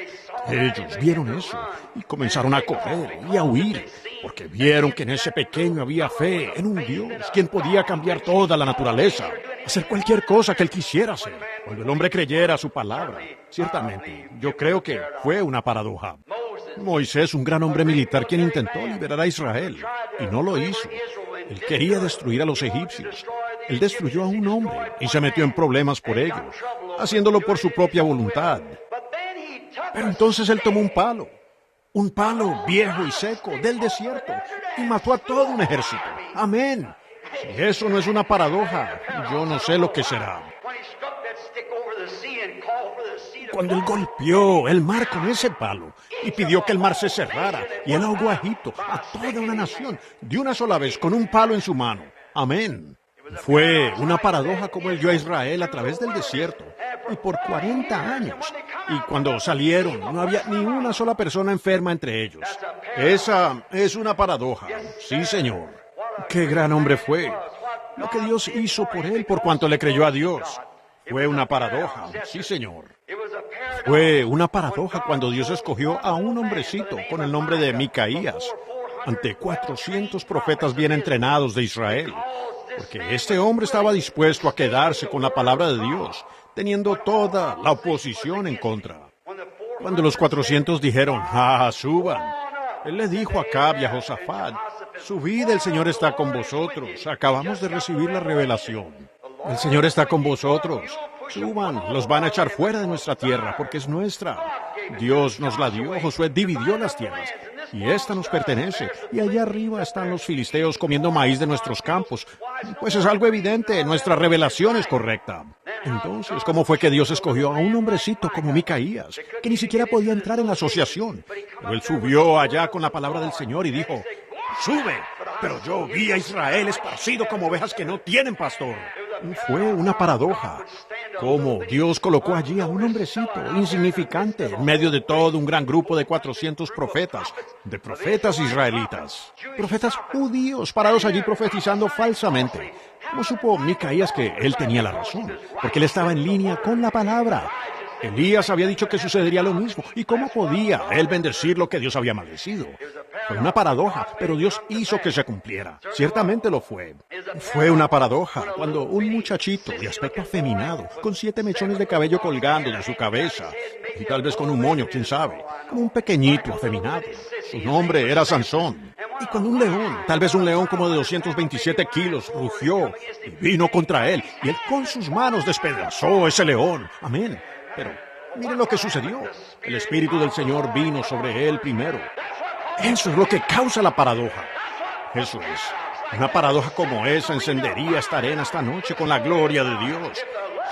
Ellos vieron eso y comenzaron a correr y a huir, porque vieron que en ese pequeño había fe en un Dios, quien podía cambiar toda la naturaleza, hacer cualquier cosa que Él quisiera hacer, cuando el hombre creyera su palabra. Ciertamente, yo creo que fue una paradoja. Moisés, un gran hombre militar quien intentó liberar a Israel, y no lo hizo. Él quería destruir a los egipcios. Él destruyó a un hombre y se metió en problemas por ello, haciéndolo por su propia voluntad. Pero entonces él tomó un palo viejo y seco del desierto, y mató a todo un ejército. Amén. Si eso no es una paradoja, yo no sé lo que será. Cuando él golpeó el mar con ese palo y pidió que el mar se cerrara, y él ahogó a Egipto, a toda una nación, de una sola vez, con un palo en su mano. Amén. Fue una paradoja como él dio a Israel a través del desierto, y por 40 años. Y cuando salieron, no había ni una sola persona enferma entre ellos. Esa es una paradoja. Sí, Señor. Qué gran hombre fue. Lo que Dios hizo por él por cuanto le creyó a Dios. Fue una paradoja. Sí, Señor. Fue una paradoja cuando Dios escogió a un hombrecito con el nombre de Micaías ante 400 profetas bien entrenados de Israel, porque este hombre estaba dispuesto a quedarse con la palabra de Dios, teniendo toda la oposición en contra. Cuando los 400 dijeron, suban, él le dijo a Acab y a Josafat, subid, el Señor está con vosotros, acabamos de recibir la revelación. El Señor está con vosotros. Suban, los van a echar fuera de nuestra tierra, porque es nuestra. Dios nos la dio, Josué dividió las tierras, y esta nos pertenece. Y allá arriba están los filisteos comiendo maíz de nuestros campos. Pues es algo evidente, nuestra revelación es correcta. Entonces, ¿cómo fue que Dios escogió a un hombrecito como Micaías, que ni siquiera podía entrar en la asociación? Pero él subió allá con la palabra del Señor y dijo, sube, pero yo vi a Israel esparcido como ovejas que no tienen pastor. Fue una paradoja. Cómo Dios colocó allí a un hombrecito insignificante en medio de todo un gran grupo de 400 profetas, de profetas israelitas, profetas judíos parados allí profetizando falsamente. ¿Cómo supo Micaías que él tenía la razón? Porque él estaba en línea con la palabra. Elías había dicho que sucedería lo mismo. ¿Y cómo podía él bendecir lo que Dios había maldecido? Fue una paradoja, pero Dios hizo que se cumpliera. Ciertamente lo fue. Fue una paradoja cuando un muchachito de aspecto afeminado, con 7 mechones de cabello colgando de su cabeza, y tal vez con un moño, quién sabe, como un pequeñito afeminado. Su nombre era Sansón. Y cuando un león, tal vez un león como de 227 kilos, rugió y vino contra él, y él con sus manos despedazó ese león. Amén. Pero miren lo que sucedió. El Espíritu del Señor vino sobre él primero. Eso es lo que causa la paradoja. Eso es. Una paradoja como esa encendería esta arena esta noche con la gloria de Dios.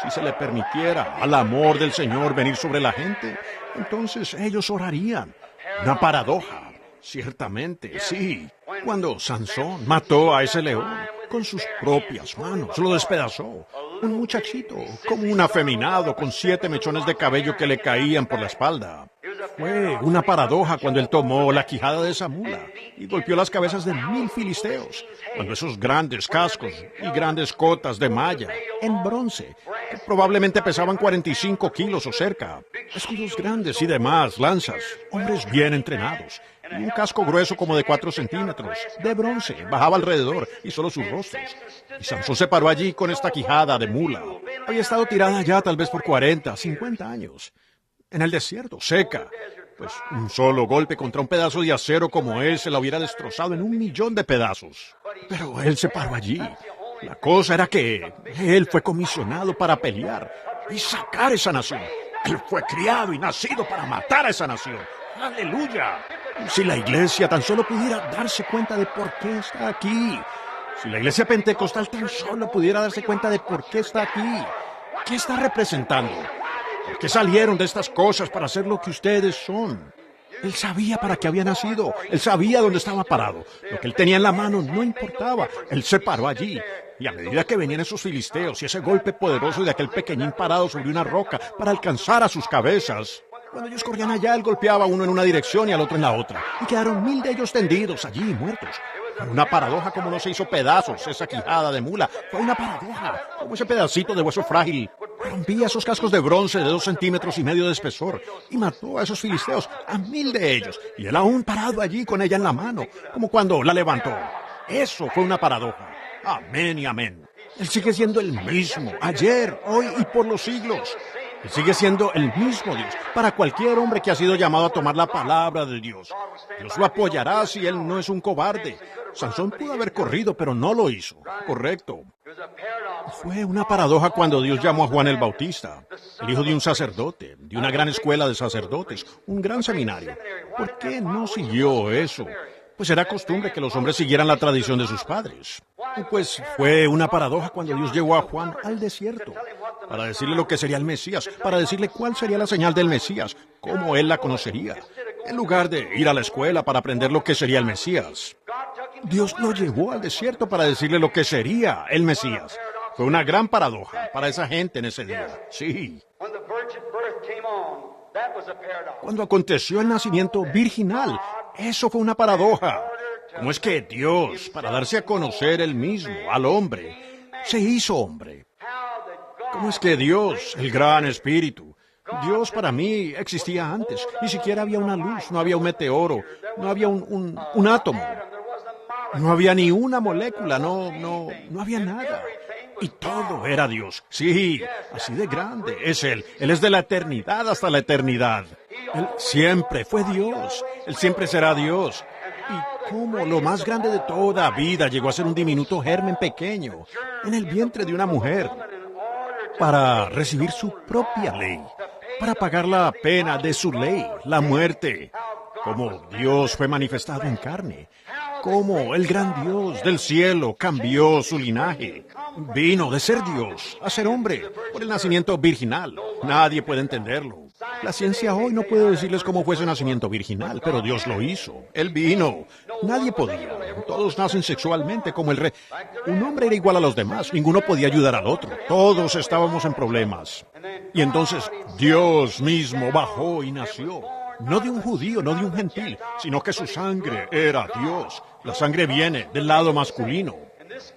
Si se le permitiera al amor del Señor venir sobre la gente, entonces ellos orarían. Una paradoja. Ciertamente, sí. Cuando Sansón mató a ese león con sus propias manos, lo despedazó. Un muchachito, como un afeminado, con 7 mechones de cabello que le caían por la espalda. Fue una paradoja cuando él tomó la quijada de esa mula y golpeó las cabezas de 1000 filisteos, cuando esos grandes cascos y grandes cotas de malla, en bronce, que probablemente pesaban 45 kilos o cerca, escudos grandes y demás, lanzas, hombres bien entrenados, y un casco grueso como de 4 centímetros, de bronce, bajaba alrededor y solo sus rostros. Y Sansón se paró allí con esta quijada de mula. Había estado tirada ya tal vez por 40, 50 años. En el desierto, seca. Pues un solo golpe contra un pedazo de acero como ese la hubiera destrozado en 1.000.000 de pedazos. Pero él se paró allí. La cosa era que él fue comisionado para pelear y sacar esa nación. Él fue criado y nacido para matar a esa nación. ¡Aleluya! Si la iglesia tan solo pudiera darse cuenta de por qué está aquí. Si la iglesia pentecostal tan solo pudiera darse cuenta de por qué está aquí. ¿Qué está representando? ¿Por qué salieron de estas cosas para ser lo que ustedes son? Él sabía para qué había nacido. Él sabía dónde estaba parado. Lo que él tenía en la mano no importaba. Él se paró allí. Y a medida que venían esos filisteos y ese golpe poderoso de aquel pequeñín parado sobre una roca para alcanzar a sus cabezas, cuando ellos corrían allá, él golpeaba a uno en una dirección y al otro en la otra. Y quedaron 1000 de ellos tendidos allí, muertos. Fue una paradoja como no se hizo pedazos esa quijada de mula. Fue una paradoja como ese pedacito de hueso frágil rompía esos cascos de bronce de 2,5 centímetros de espesor y mató a esos filisteos, a 1000 de ellos. Y él aún parado allí con ella en la mano, como cuando la levantó. Eso fue una paradoja. Amén y amén. Él sigue siendo el mismo, ayer, hoy y por los siglos. Él sigue siendo el mismo Dios para cualquier hombre que ha sido llamado a tomar la palabra de Dios. Dios lo apoyará si él no es un cobarde. Sansón pudo haber corrido, pero no lo hizo. Correcto. Fue una paradoja cuando Dios llamó a Juan el Bautista, el hijo de un sacerdote, de una gran escuela de sacerdotes, un gran seminario. ¿Por qué no siguió eso? Pues era costumbre que los hombres siguieran la tradición de sus padres. Y pues fue una paradoja cuando Dios llevó a Juan al desierto para decirle lo que sería el Mesías, para decirle cuál sería la señal del Mesías, cómo él la conocería, en lugar de ir a la escuela para aprender lo que sería el Mesías. Dios lo llevó al desierto para decirle lo que sería el Mesías. Fue una gran paradoja para esa gente en ese día. Sí. Cuando aconteció el nacimiento virginal, eso fue una paradoja. ¿Cómo es que Dios, para darse a conocer él mismo al hombre, se hizo hombre? ¿Cómo es que Dios, el gran espíritu, Dios para mí existía antes? Ni siquiera había una luz, no había un meteoro, no había un átomo, no había ni una molécula, no había nada. Y todo era Dios. Sí, así de grande es Él. Él es de la eternidad hasta la eternidad. Él siempre fue Dios. Él siempre será Dios. Y como lo más grande de toda vida llegó a ser un diminuto germen pequeño en el vientre de una mujer para recibir su propia ley, para pagar la pena de su ley, la muerte. Como Dios fue manifestado en carne, como el gran Dios del cielo cambió su linaje. Vino de ser Dios a ser hombre por el nacimiento virginal. Nadie puede entenderlo. La ciencia hoy no puede decirles cómo fue ese nacimiento virginal, pero Dios lo hizo. Él vino. Nadie podía. Todos nacen sexualmente como el rey. Un hombre era igual a los demás. Ninguno podía ayudar al otro. Todos estábamos en problemas. Y entonces Dios mismo bajó y nació. No de un judío, no de un gentil, sino que su sangre era Dios. La sangre viene del lado masculino.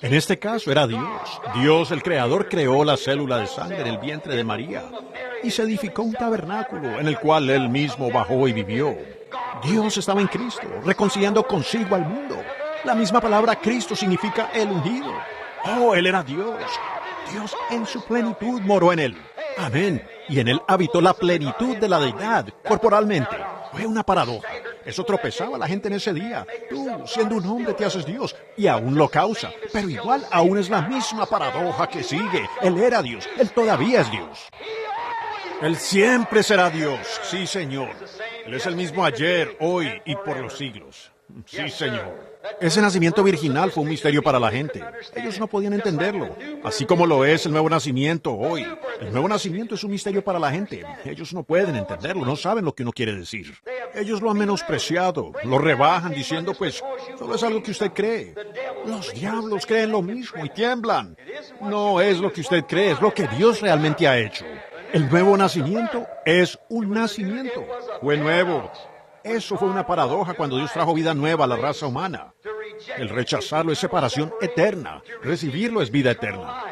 En este caso era Dios. Dios, el Creador, creó la célula de sangre en el vientre de María y se edificó un tabernáculo en el cual Él mismo bajó y vivió. Dios estaba en Cristo, reconciliando consigo al mundo. La misma palabra Cristo significa el ungido. Oh, Él era Dios. Dios en su plenitud moró en Él. Amén. Y en Él habitó la plenitud de la deidad, corporalmente. Fue una paradoja. Eso tropezaba a la gente en ese día. Tú, siendo un hombre, te haces Dios, y aún lo causa. Pero igual aún es la misma paradoja que sigue. Él era Dios. Él todavía es Dios. Él siempre será Dios. Sí, Señor. Él es el mismo ayer, hoy y por los siglos. Sí, Señor. Ese nacimiento virginal fue un misterio para la gente. Ellos no podían entenderlo. Así como lo es el nuevo nacimiento hoy. El nuevo nacimiento es un misterio para la gente. Ellos no pueden entenderlo, no saben lo que uno quiere decir. Ellos lo han menospreciado, lo rebajan diciendo, pues, solo es algo que usted cree. Los diablos creen lo mismo y tiemblan. No es lo que usted cree, es lo que Dios realmente ha hecho. El nuevo nacimiento es un nacimiento. Fue nuevo. Eso fue una paradoja cuando Dios trajo vida nueva a la raza humana. El rechazarlo es separación eterna. Recibirlo es vida eterna.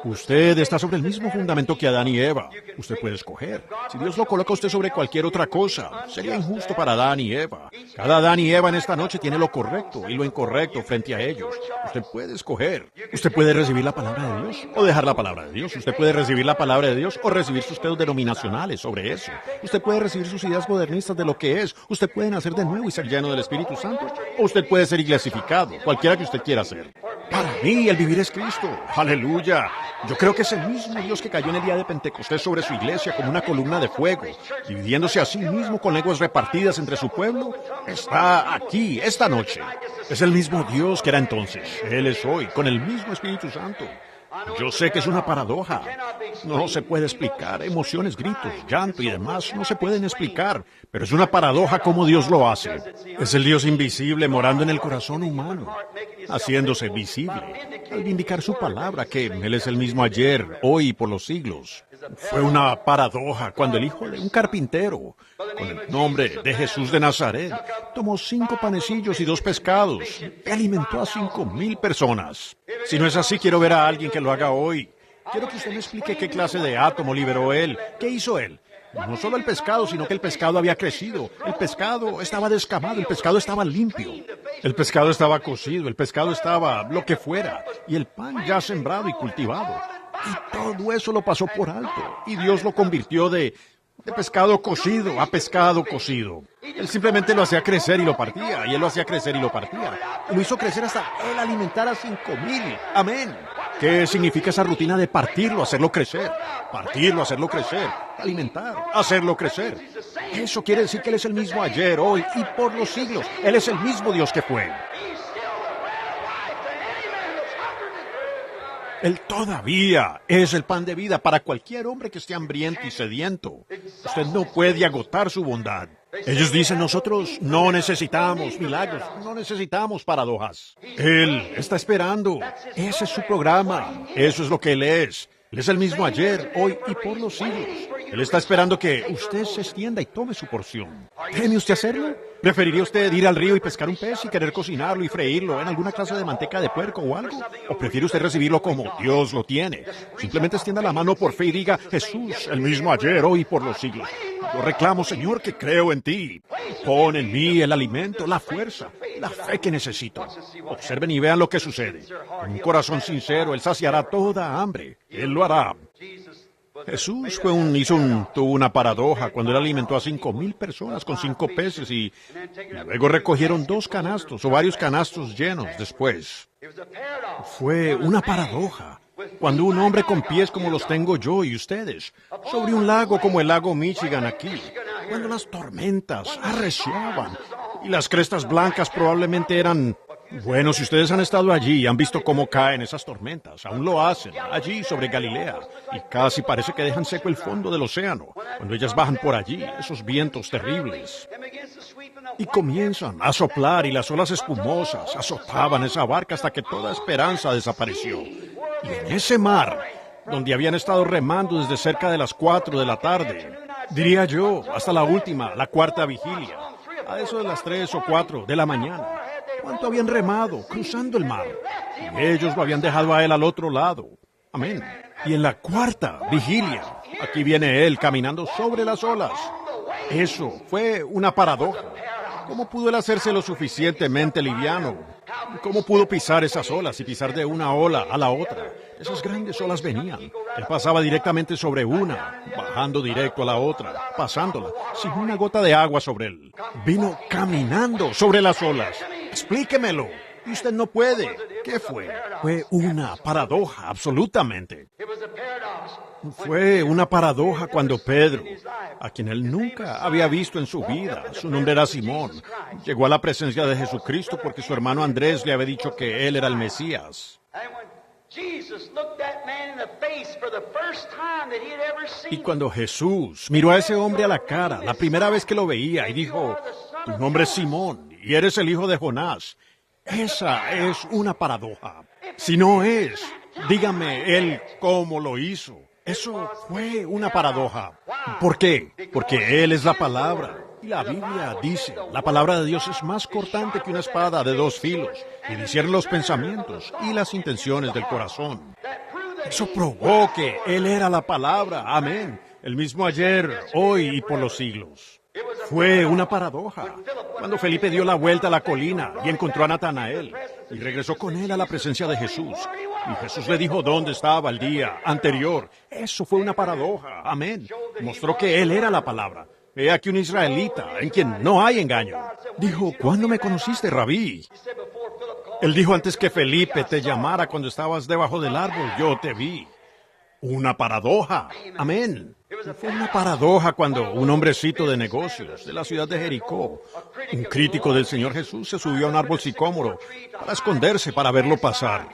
Usted está sobre el mismo fundamento que Adán y Eva. Usted puede escoger. Si Dios lo coloca a usted sobre cualquier otra cosa, sería injusto para Adán y Eva. Cada Adán y Eva en esta noche tiene lo correcto y lo incorrecto frente a ellos. Usted puede escoger. Usted puede recibir la palabra de Dios o dejar la palabra de Dios. Usted puede recibir la palabra de Dios o recibir sus pedos denominacionales sobre eso. Usted puede recibir sus ideas modernistas de lo que es. Usted puede nacer de nuevo y ser lleno del Espíritu Santo. O usted puede ser iglesificado, cualquiera que usted quiera ser. Para mí, el vivir es Cristo. ¡Aleluya! Yo creo que es el mismo Dios que cayó en el día de Pentecostés sobre su iglesia como una columna de fuego, dividiéndose a sí mismo con lenguas repartidas entre su pueblo, está aquí, esta noche. Es el mismo Dios que era entonces. Él es hoy, con el mismo Espíritu Santo. Yo sé que es una paradoja. No se puede explicar. Emociones, gritos, llanto y demás no se pueden explicar. Pero es una paradoja como Dios lo hace. Es el Dios invisible morando en el corazón humano, haciéndose visible, al indicar su palabra, que Él es el mismo ayer, hoy y por los siglos. Fue una paradoja cuando el hijo de un carpintero, con el nombre de Jesús de Nazaret, tomó 5 panecillos y 2 pescados y alimentó a 5,000 personas. Si no es así, quiero ver a alguien que lo haga hoy. Quiero que usted me explique qué clase de átomo liberó él. ¿Qué hizo él? No solo el pescado, sino que el pescado había crecido. El pescado estaba descamado, el pescado estaba limpio. El pescado estaba cocido, el pescado estaba lo que fuera. Y el pan ya sembrado y cultivado. Y todo eso lo pasó por alto. Y Dios lo convirtió de pescado cocido a pescado cocido. Él simplemente lo hacía crecer y lo partía. Y él lo hacía crecer y lo partía. Y lo hizo crecer hasta él alimentar a 5,000. Amén. ¿Qué significa esa rutina de partirlo, hacerlo crecer? Partirlo, hacerlo crecer. Alimentar, hacerlo crecer. Eso quiere decir que Él es el mismo ayer, hoy y por los siglos. Él es el mismo Dios que fue. Él todavía es el pan de vida para cualquier hombre que esté hambriento y sediento. Usted no puede agotar su bondad. Ellos dicen, nosotros no necesitamos milagros, no necesitamos paradojas. Él está esperando. Ese es su programa. Eso es lo que Él es. Él es el mismo ayer, hoy y por los siglos. Él está esperando que usted se extienda y tome su porción. ¿Teme usted hacerlo? ¿Preferiría usted ir al río y pescar un pez y querer cocinarlo y freírlo en alguna clase de manteca de puerco o algo? ¿O prefiere usted recibirlo como Dios lo tiene? Simplemente extienda la mano por fe y diga, Jesús, el mismo ayer, hoy y por los siglos. Yo reclamo, Señor, que creo en ti. Pon en mí el alimento, la fuerza, la fe que necesito. Observen y vean lo que sucede. Con un corazón sincero, Él saciará toda hambre. Él lo hará. Jesús tuvo una paradoja cuando Él alimentó a 5,000 personas con 5 peces y luego recogieron 2 canastos o varios canastos llenos después. Fue una paradoja cuando un hombre con pies como los tengo yo y ustedes, sobre un lago como el lago Michigan aquí, cuando las tormentas arreciaban y las crestas blancas probablemente eran... Bueno, si ustedes han estado allí y han visto cómo caen esas tormentas, aún lo hacen, allí sobre Galilea, y casi parece que dejan seco el fondo del océano, cuando ellas bajan por allí, esos vientos terribles. Y comienzan a soplar y las olas espumosas azotaban esa barca hasta que toda esperanza desapareció. Y en ese mar, donde habían estado remando desde cerca de las 4 de la tarde, diría yo, hasta la última, la 4ª vigilia, a eso de las 3 o 4 de la mañana, ¿cuánto habían remado, cruzando el mar? Y ellos lo habían dejado a Él al otro lado. Amén. Y en la 4ª vigilia, aquí viene Él caminando sobre las olas. Eso fue una paradoja. ¿Cómo pudo Él hacerse lo suficientemente liviano? ¿Cómo pudo pisar esas olas y pisar de una ola a la otra? Esas grandes olas venían. Él pasaba directamente sobre una, bajando directo a la otra, pasándola, sin una gota de agua sobre él. Vino caminando sobre las olas. Explíquemelo. Y usted no puede. ¿Qué fue? Fue una paradoja, absolutamente. Fue una paradoja cuando Pedro, a quien él nunca había visto en su vida, su nombre era Simón, llegó a la presencia de Jesucristo porque su hermano Andrés le había dicho que él era el Mesías. Y cuando Jesús miró a ese hombre a la cara, la primera vez que lo veía, y dijo, tu nombre es Simón, y eres el hijo de Jonás. Esa es una paradoja. Si no es, dígame él cómo lo hizo. Eso fue una paradoja. ¿Por qué? Porque Él es la palabra. Y la Biblia dice, la palabra de Dios es más cortante que una espada de 2 filos, y discierne los pensamientos y las intenciones del corazón. Eso probó que Él era la palabra. Amén. El mismo ayer, hoy y por los siglos. Fue una paradoja. Cuando Felipe dio la vuelta a la colina y encontró a Natanael y regresó con él a la presencia de Jesús. Y Jesús le dijo dónde estaba el día anterior. Eso fue una paradoja. Amén. Mostró que él era la palabra. He aquí un israelita en quien no hay engaño. Dijo, ¿cuándo me conociste, Rabí? Él dijo antes que Felipe te llamara cuando estabas debajo del árbol, yo te vi. Una paradoja. Amén. Fue una paradoja cuando un hombrecito de negocios de la ciudad de Jericó, un crítico del Señor Jesús, se subió a un árbol sicómoro para esconderse, para verlo pasar.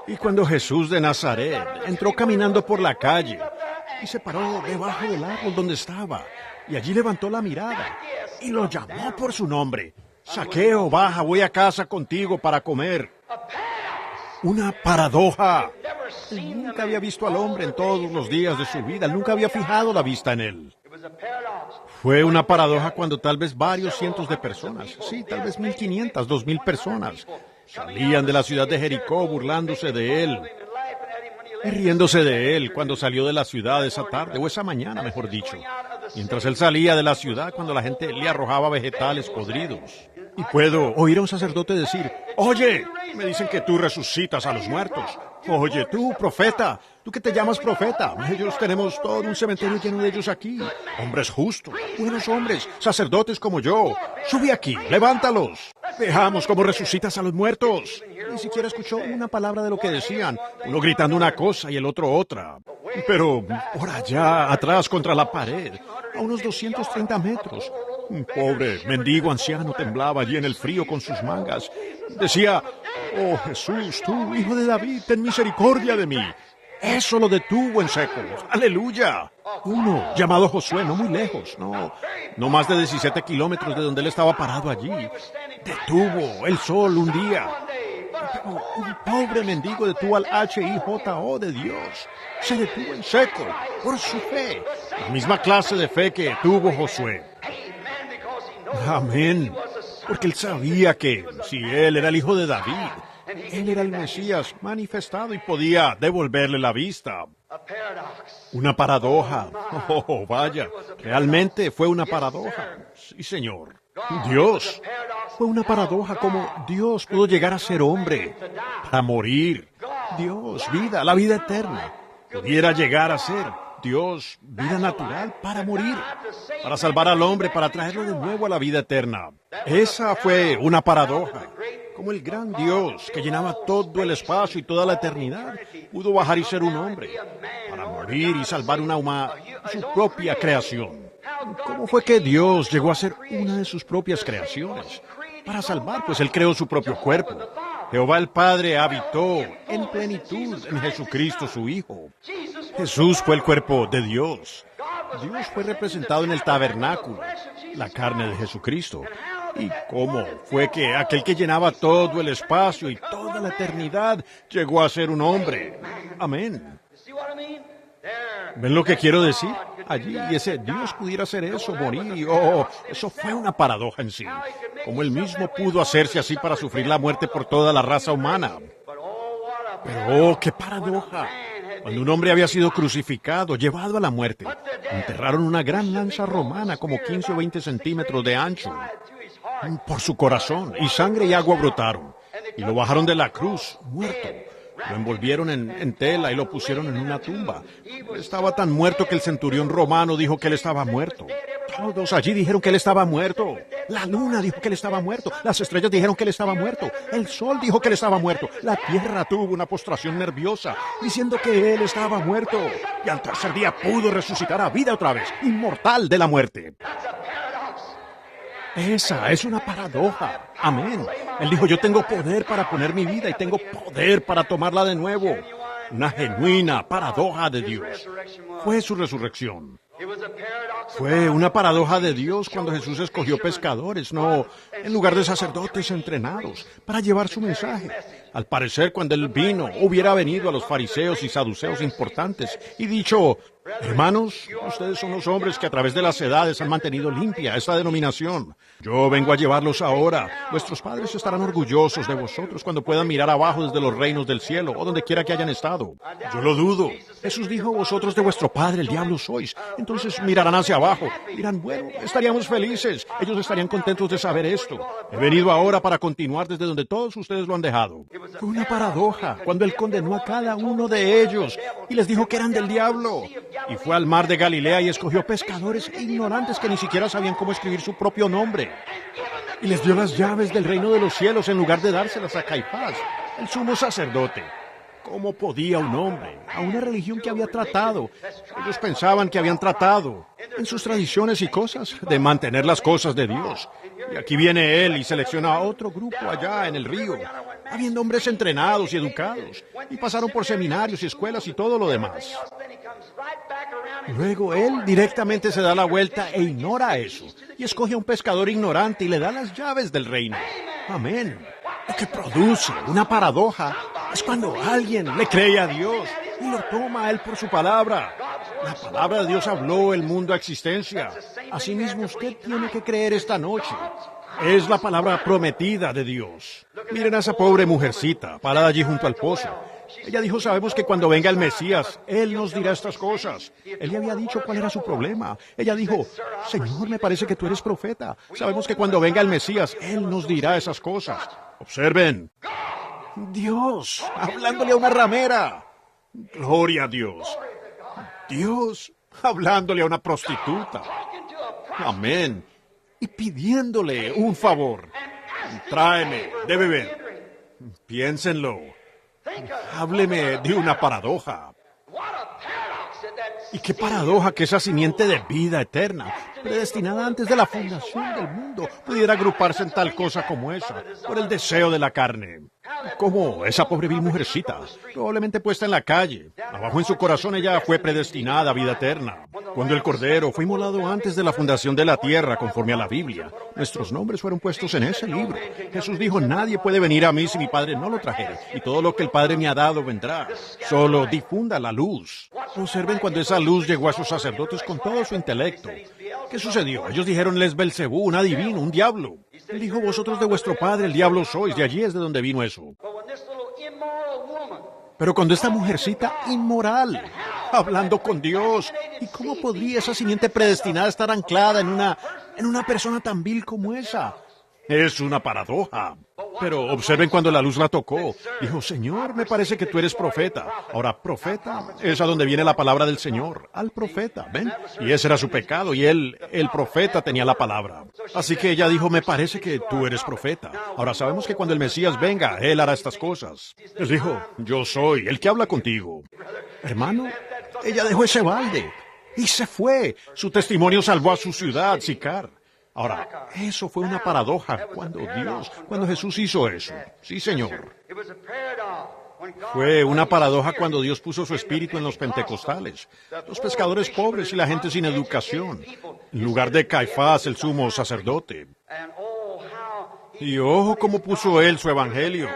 Y cuando Jesús de Nazaret entró caminando por la calle y se paró debajo del árbol donde estaba, y allí levantó la mirada y lo llamó por su nombre. Zaqueo, baja, voy a casa contigo para comer. Una paradoja. Él nunca había visto al hombre en todos los días de su vida. Él nunca había fijado la vista en él. Fue una paradoja cuando tal vez varios cientos de personas, sí, tal vez 1,500, 2,000 personas, salían de la ciudad de Jericó burlándose de él, riéndose de él cuando salió de la ciudad esa tarde, o esa mañana, mejor dicho, mientras él salía de la ciudad cuando la gente le arrojaba vegetales podridos. Y puedo oír a un sacerdote decir, oye, me dicen que tú resucitas a los muertos. Oye, tú, profeta, tú que te llamas profeta. Ellos tenemos todo un cementerio lleno de ellos aquí. Hombres justos, buenos hombres, sacerdotes como yo. Sube aquí, levántalos. Veamos cómo resucitas a los muertos. Ni siquiera escuchó una palabra de lo que decían. Uno gritando una cosa y el otro otra. Pero por allá, atrás, contra la pared, a unos 230 metros, un pobre mendigo anciano temblaba allí en el frío con sus mangas. Decía, oh Jesús, tú, hijo de David, ten misericordia de mí. Eso lo detuvo en seco. ¡Aleluya! Uno, llamado Josué, no muy lejos, no más de 17 kilómetros de donde él estaba parado allí. Detuvo el sol un día. Pero un pobre mendigo detuvo al HIJO de Dios. Se detuvo en seco por su fe. La misma clase de fe que tuvo Josué. Amén. Porque él sabía que si él era el hijo de David, él era el Mesías manifestado y podía devolverle la vista. Una paradoja. Oh, vaya. Realmente fue una paradoja. Sí, señor. Dios. Fue una paradoja como Dios pudo llegar a ser hombre para morir. Dios, vida, la vida eterna. Pudiera llegar a ser Dios, vida natural, para morir, para salvar al hombre, para traerlo de nuevo a la vida eterna. Esa fue una paradoja. Como el gran Dios que llenaba todo el espacio y toda la eternidad, pudo bajar y ser un hombre, para morir y salvar su propia creación. ¿Cómo fue que Dios llegó a ser una de sus propias creaciones? Para salvar, pues Él creó su propio cuerpo. Jehová el Padre habitó en plenitud en Jesucristo su Hijo. Jesús fue el cuerpo de Dios. Dios fue representado en el tabernáculo, la carne de Jesucristo. ¿Y cómo fue que aquel que llenaba todo el espacio y toda la eternidad llegó a ser un hombre? Amén. ¿Ven lo que quiero decir? Allí, y ese Dios pudiera hacer eso, morir. Oh, eso fue una paradoja en sí. Como Él mismo pudo hacerse así para sufrir la muerte por toda la raza humana. Pero, oh, qué paradoja. Cuando un hombre había sido crucificado, llevado a la muerte, enterraron una gran lanza romana como 15 o 20 centímetros de ancho por su corazón, y sangre y agua brotaron, y lo bajaron de la cruz, muerto. Lo envolvieron en tela y lo pusieron en una tumba. Estaba tan muerto que el centurión romano dijo que él estaba muerto. Todos allí dijeron que él estaba muerto. La luna dijo que él estaba muerto. Las estrellas dijeron que él estaba muerto. El sol dijo que él estaba muerto. La tierra tuvo una postración nerviosa, diciendo que él estaba muerto. Y al tercer día pudo resucitar a vida otra vez, inmortal de la muerte. Esa es una paradoja. Amén. Él dijo, yo tengo poder para poner mi vida y tengo poder para tomarla de nuevo. Una genuina paradoja de Dios. Fue su resurrección. Fue una paradoja de Dios cuando Jesús escogió pescadores, no en lugar de sacerdotes entrenados, para llevar su mensaje. Al parecer, cuando Él vino, hubiera venido a los fariseos y saduceos importantes y dicho, hermanos, ustedes son los hombres que a través de las edades han mantenido limpia esta denominación. Yo vengo a llevarlos ahora. Vuestros padres estarán orgullosos de vosotros cuando puedan mirar abajo desde los reinos del cielo o donde quiera que hayan estado. Yo lo dudo. Jesús dijo, vosotros de vuestro padre el diablo sois. Entonces mirarán hacia abajo. Dirán, bueno, estaríamos felices. Ellos estarían contentos de saber esto. He venido ahora para continuar desde donde todos ustedes lo han dejado. Fue una paradoja cuando Él condenó a cada uno de ellos y les dijo que eran del diablo. Y fue al mar de Galilea y escogió pescadores ignorantes que ni siquiera sabían cómo escribir su propio nombre. Y les dio las llaves del reino de los cielos en lugar de dárselas a Caifás, el sumo sacerdote. ¿Cómo podía un hombre, a una religión que había tratado, ellos pensaban que habían tratado, en sus tradiciones y cosas, de mantener las cosas de Dios? Y aquí viene él y selecciona a otro grupo allá en el río, habiendo hombres entrenados y educados, y pasaron por seminarios y escuelas y todo lo demás. Luego él directamente se da la vuelta e ignora eso, y escoge a un pescador ignorante y le da las llaves del reino. Amén. Lo que produce una paradoja es cuando alguien le cree a Dios y lo toma a él por su palabra. La palabra de Dios habló el mundo a existencia. Asimismo, usted tiene que creer esta noche. Es la palabra prometida de Dios. Miren a esa pobre mujercita parada allí junto al pozo. Ella dijo, sabemos que cuando venga el Mesías, Él nos dirá estas cosas. Él le había dicho cuál era su problema. Ella dijo, Señor, me parece que tú eres profeta. Sabemos que cuando venga el Mesías, Él nos dirá esas cosas. Observen. Dios, hablándole a una ramera. Gloria a Dios. Dios, hablándole a una prostituta. Amén. Y pidiéndole un favor. Tráeme de beber. Piénsenlo. Hábleme de una paradoja. Y qué paradoja que esa simiente de vida eterna, predestinada antes de la fundación del mundo, pudiera agruparse en tal cosa como esa, por el deseo de la carne. Como esa pobre vil mujercita, probablemente puesta en la calle. Abajo en su corazón ella fue predestinada a vida eterna. Cuando el Cordero fue inmolado antes de la fundación de la tierra, conforme a la Biblia, nuestros nombres fueron puestos en ese libro. Jesús dijo, nadie puede venir a mí si mi Padre no lo trajere, y todo lo que el Padre me ha dado vendrá. Solo difunda la luz. Observen cuando esa luz llegó a sus sacerdotes con todo su intelecto. ¿Qué sucedió? Ellos dijeron, él es Belcebú, un adivino, un diablo. Él dijo, vosotros de vuestro padre el diablo sois, de allí es de donde vino eso. Pero cuando esta mujercita inmoral, hablando con Dios, ¿y cómo podría esa simiente predestinada estar anclada en una persona tan vil como esa? Es una paradoja. Pero observen cuando la luz la tocó. Dijo, Señor, me parece que tú eres profeta. Ahora, profeta es a donde viene la palabra del Señor, al profeta, ¿ven? Y ese era su pecado, y él, el profeta, tenía la palabra. Así que ella dijo, me parece que tú eres profeta. Ahora, sabemos que cuando el Mesías venga, él hará estas cosas. Les dijo, yo soy el que habla contigo. Hermano, ella dejó ese balde y se fue. Su testimonio salvó a su ciudad, Sicar. Ahora, eso fue una paradoja cuando Jesús hizo eso. Sí, Señor. Fue una paradoja cuando Dios puso su espíritu en los pentecostales, los pescadores pobres y la gente sin educación, en lugar de Caifás, el sumo sacerdote. Y ojo cómo puso él su evangelio.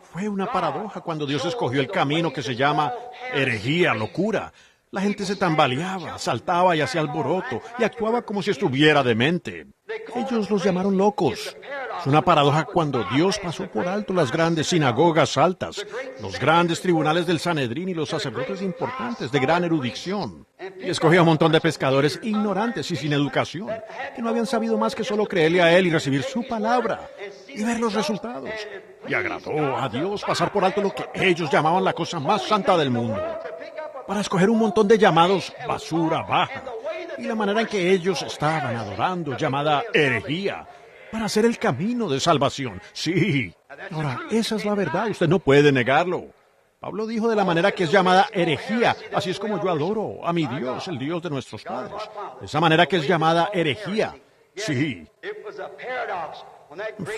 Fue una paradoja cuando Dios escogió el camino que se llama herejía, locura. La gente se tambaleaba, saltaba y hacía alboroto, y actuaba como si estuviera demente. Ellos los llamaron locos. Es una paradoja cuando Dios pasó por alto las grandes sinagogas altas, los grandes tribunales del Sanedrín y los sacerdotes importantes de gran erudición, y escogió a un montón de pescadores ignorantes y sin educación, que no habían sabido más que solo creerle a Él y recibir su palabra, y ver los resultados. Y agradó a Dios pasar por alto lo que ellos llamaban la cosa más santa del mundo, para escoger un montón de llamados basura baja, y la manera en que ellos estaban adorando, llamada herejía, para hacer el camino de salvación. Sí. Ahora, esa es la verdad, usted no puede negarlo. Pablo dijo de la manera que es llamada herejía, así es como yo adoro a mi Dios, el Dios de nuestros padres. De esa manera que es llamada herejía. Sí.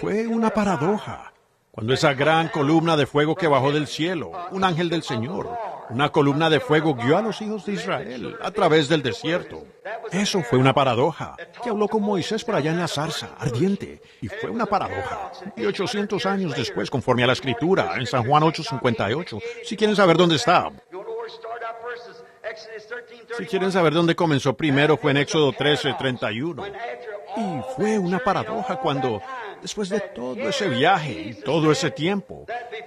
Fue una paradoja. Cuando esa gran columna de fuego que bajó del cielo, un ángel del Señor, una columna de fuego guió a los hijos de Israel a través del desierto. Eso fue una paradoja, que habló con Moisés por allá en la zarza ardiente, y fue una paradoja. Y 800 años después, conforme a la Escritura, en San Juan 8:58, si quieren saber dónde está. Si quieren saber dónde comenzó primero, fue en Éxodo 13:31. Y fue una paradoja cuando, después de todo ese viaje y todo ese tiempo,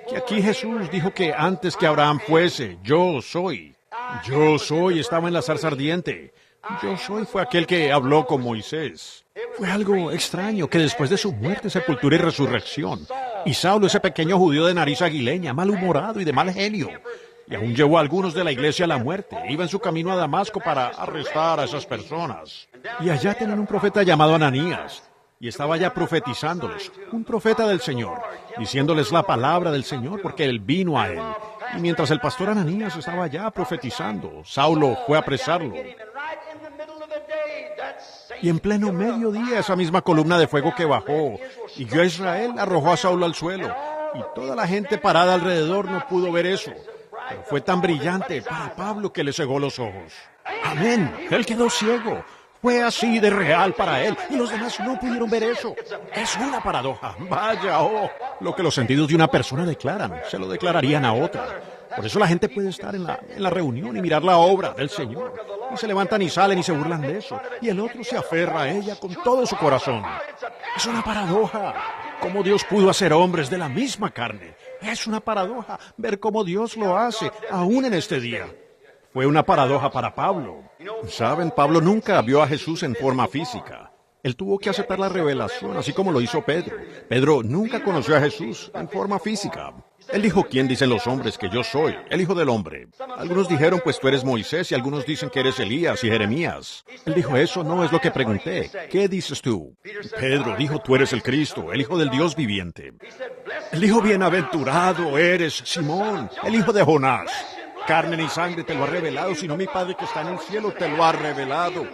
que aquí Jesús dijo que antes que Abraham fuese, yo soy. Yo soy estaba en la zarza ardiente. Yo soy fue aquel que habló con Moisés. Fue algo extraño que después de su muerte, sepultura y resurrección, y Saulo, ese pequeño judío de nariz aguileña, malhumorado y de mal genio, y aún llevó a algunos de la iglesia a la muerte. Iba en su camino a Damasco para arrestar a esas personas. Y allá tenían un profeta llamado Ananías, y estaba ya profetizándoles, un profeta del Señor, diciéndoles la palabra del Señor, porque él vino a él. Y mientras el pastor Ananías estaba allá profetizando, Saulo fue a apresarlo. Y en pleno mediodía, esa misma columna de fuego que bajó y guió a Israel arrojó a Saulo al suelo. Y toda la gente parada alrededor no pudo ver eso. Pero fue tan brillante para Pablo que le cegó los ojos. Amén. Él quedó ciego. Fue así de real para él. Y los demás no pudieron ver eso. Es una paradoja. Vaya, lo que los sentidos de una persona declaran, se lo declararían a otra. Por eso la gente puede estar en la reunión y mirar la obra del Señor. Y se levantan y salen y se burlan de eso. Y el otro se aferra a ella con todo su corazón. Es una paradoja. Cómo Dios pudo hacer hombres de la misma carne. Es una paradoja ver cómo Dios lo hace, aún en este día. Fue una paradoja para Pablo. Saben, Pablo nunca vio a Jesús en forma física. Él tuvo que aceptar la revelación, así como lo hizo Pedro. Pedro nunca conoció a Jesús en forma física. Él dijo, ¿quién dicen los hombres que yo soy? El Hijo del Hombre. Algunos dijeron, pues tú eres Moisés, y algunos dicen que eres Elías y Jeremías. Él dijo, eso no es lo que pregunté. ¿Qué dices tú? Pedro dijo, tú eres el Cristo, el Hijo del Dios viviente. Él dijo, bienaventurado eres, Simón, el hijo de Jonás. Carne ni sangre te lo ha revelado, sino mi Padre que está en el cielo te lo ha revelado.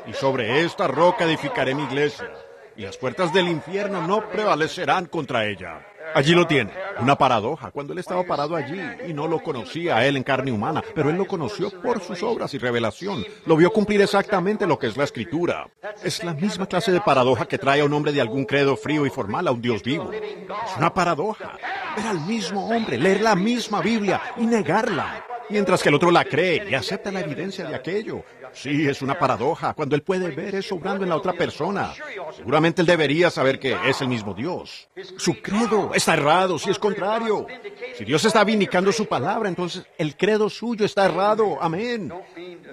Y sobre esta roca edificaré mi iglesia, y las puertas del infierno no prevalecerán contra ella. Allí lo tiene, una paradoja, cuando él estaba parado allí y no lo conocía a él en carne humana, pero él lo conoció por sus obras y revelación. Lo vio cumplir exactamente lo que es la Escritura. Es la misma clase de paradoja que trae a un hombre de algún credo frío y formal a un Dios vivo. Es una paradoja. Ver al mismo hombre, leer la misma Biblia y negarla, mientras que el otro la cree y acepta la evidencia de aquello. Sí, es una paradoja, cuando él puede ver eso obrando en la otra persona. Seguramente él debería saber que es el mismo Dios. Su credo está errado, si es contrario. Si Dios está vindicando su palabra, entonces el credo suyo está errado. Amén.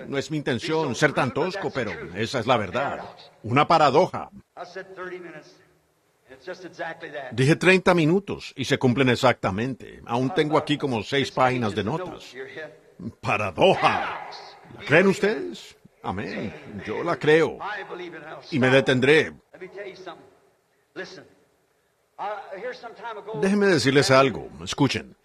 No es mi intención ser tan tosco, pero esa es la verdad. Una paradoja. Dije 30 minutos y se cumplen exactamente. Aún tengo aquí como 6 páginas de notas. Paradoja. ¿La creen ustedes? Amén. Yo la creo. Y me detendré. Déjenme decirles algo. Escuchen.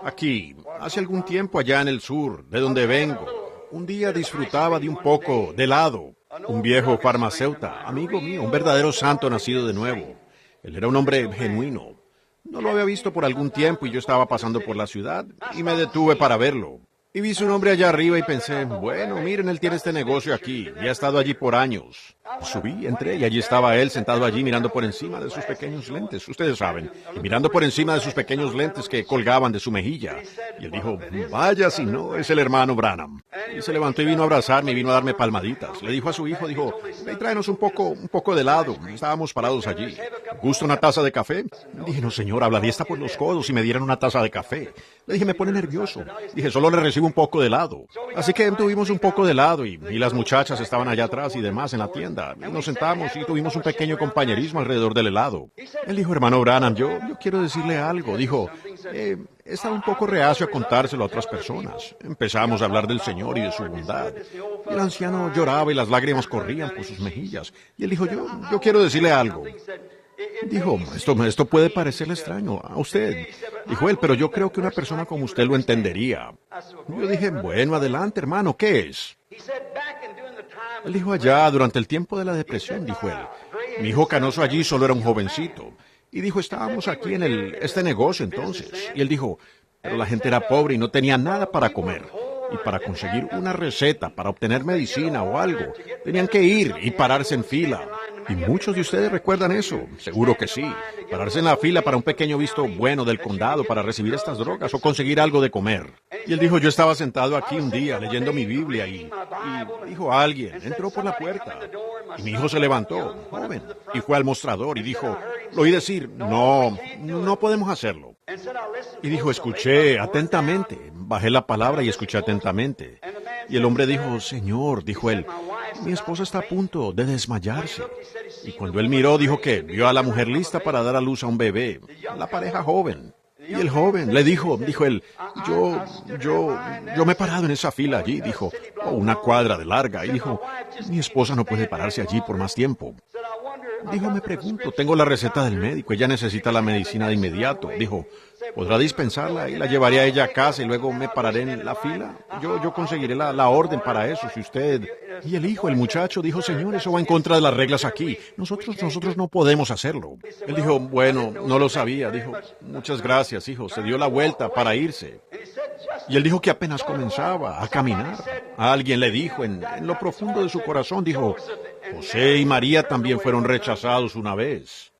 Aquí, hace algún tiempo allá en el sur, de donde vengo, un día disfrutaba de un poco de helado. Un viejo farmacéutico, amigo mío, un verdadero santo nacido de nuevo. Él era un hombre genuino. No lo había visto por algún tiempo y yo estaba pasando por la ciudad y me detuve para verlo. Y vi su nombre allá arriba y pensé, bueno, miren, él tiene este negocio aquí y ha estado allí por años. Subí, entré y allí estaba él sentado allí mirando por encima de sus pequeños lentes, ustedes saben, y mirando por encima de sus pequeños lentes que colgaban de su mejilla. Y él dijo, vaya si no, es el hermano Branham. Y se levantó y vino a abrazarme y vino a darme palmaditas. Le dijo a su hijo, dijo, ve y tráenos un poco de helado. Estábamos parados allí. ¿Gusta una taza de café? Dije, no señor, hablaría hasta por los codos si me dieran una taza de café. Le dije, me pone nervioso. Dije, solo le recibo un poco de helado. Así que tuvimos un poco de helado y las muchachas estaban allá atrás y demás en la tienda. Y nos sentamos y tuvimos un pequeño compañerismo alrededor del helado. Él dijo, hermano Branham, yo quiero decirle algo. Dijo, estaba un poco reacio a contárselo a otras personas. Empezamos a hablar del Señor y de su bondad. Y el anciano lloraba y las lágrimas corrían por sus mejillas. Y él dijo, yo quiero decirle algo. Dijo, esto puede parecerle extraño a usted. Dijo él, pero yo creo que una persona como usted lo entendería. Yo dije, bueno, adelante, hermano, ¿qué es? Él dijo, allá, durante el tiempo de la depresión, dijo él, mi hijo Canoso allí solo era un jovencito. Y dijo, estábamos aquí en este negocio entonces. Y él dijo, pero la gente era pobre y no tenía nada para comer. Y para conseguir una receta, para obtener medicina o algo, tenían que ir y pararse en fila. Y muchos de ustedes recuerdan eso, seguro que sí. Pararse en la fila para un pequeño visto bueno del condado para recibir estas drogas o conseguir algo de comer. Y él dijo, yo estaba sentado aquí un día leyendo mi Biblia y dijo alguien, entró por la puerta. Y mi hijo se levantó, joven, y fue al mostrador y dijo, lo oí decir, no podemos hacerlo. Y dijo, escuché atentamente, bajé la palabra y escuché atentamente. Y el hombre dijo, Señor, dijo él, mi esposa está a punto de desmayarse. Y cuando él miró, dijo que vio a la mujer lista para dar a luz a un bebé, a la pareja joven. Y el joven le dijo él, yo me he parado en esa fila allí, dijo, una cuadra de larga. Y dijo, mi esposa no puede pararse allí por más tiempo. Dijo, me pregunto, tengo la receta del médico, ella necesita la medicina de inmediato. Dijo, ¿podrá dispensarla y la llevaré a ella a casa y luego me pararé en la fila? Yo conseguiré la orden para eso, si usted... Y el muchacho, dijo, señor, eso va en contra de las reglas aquí. Nosotros no podemos hacerlo. Él dijo, bueno, no lo sabía. Dijo, muchas gracias, hijo. Se dio la vuelta para irse. Y él dijo que apenas comenzaba a caminar. Alguien le dijo en lo profundo de su corazón, dijo, José y María también fueron rechazados una vez.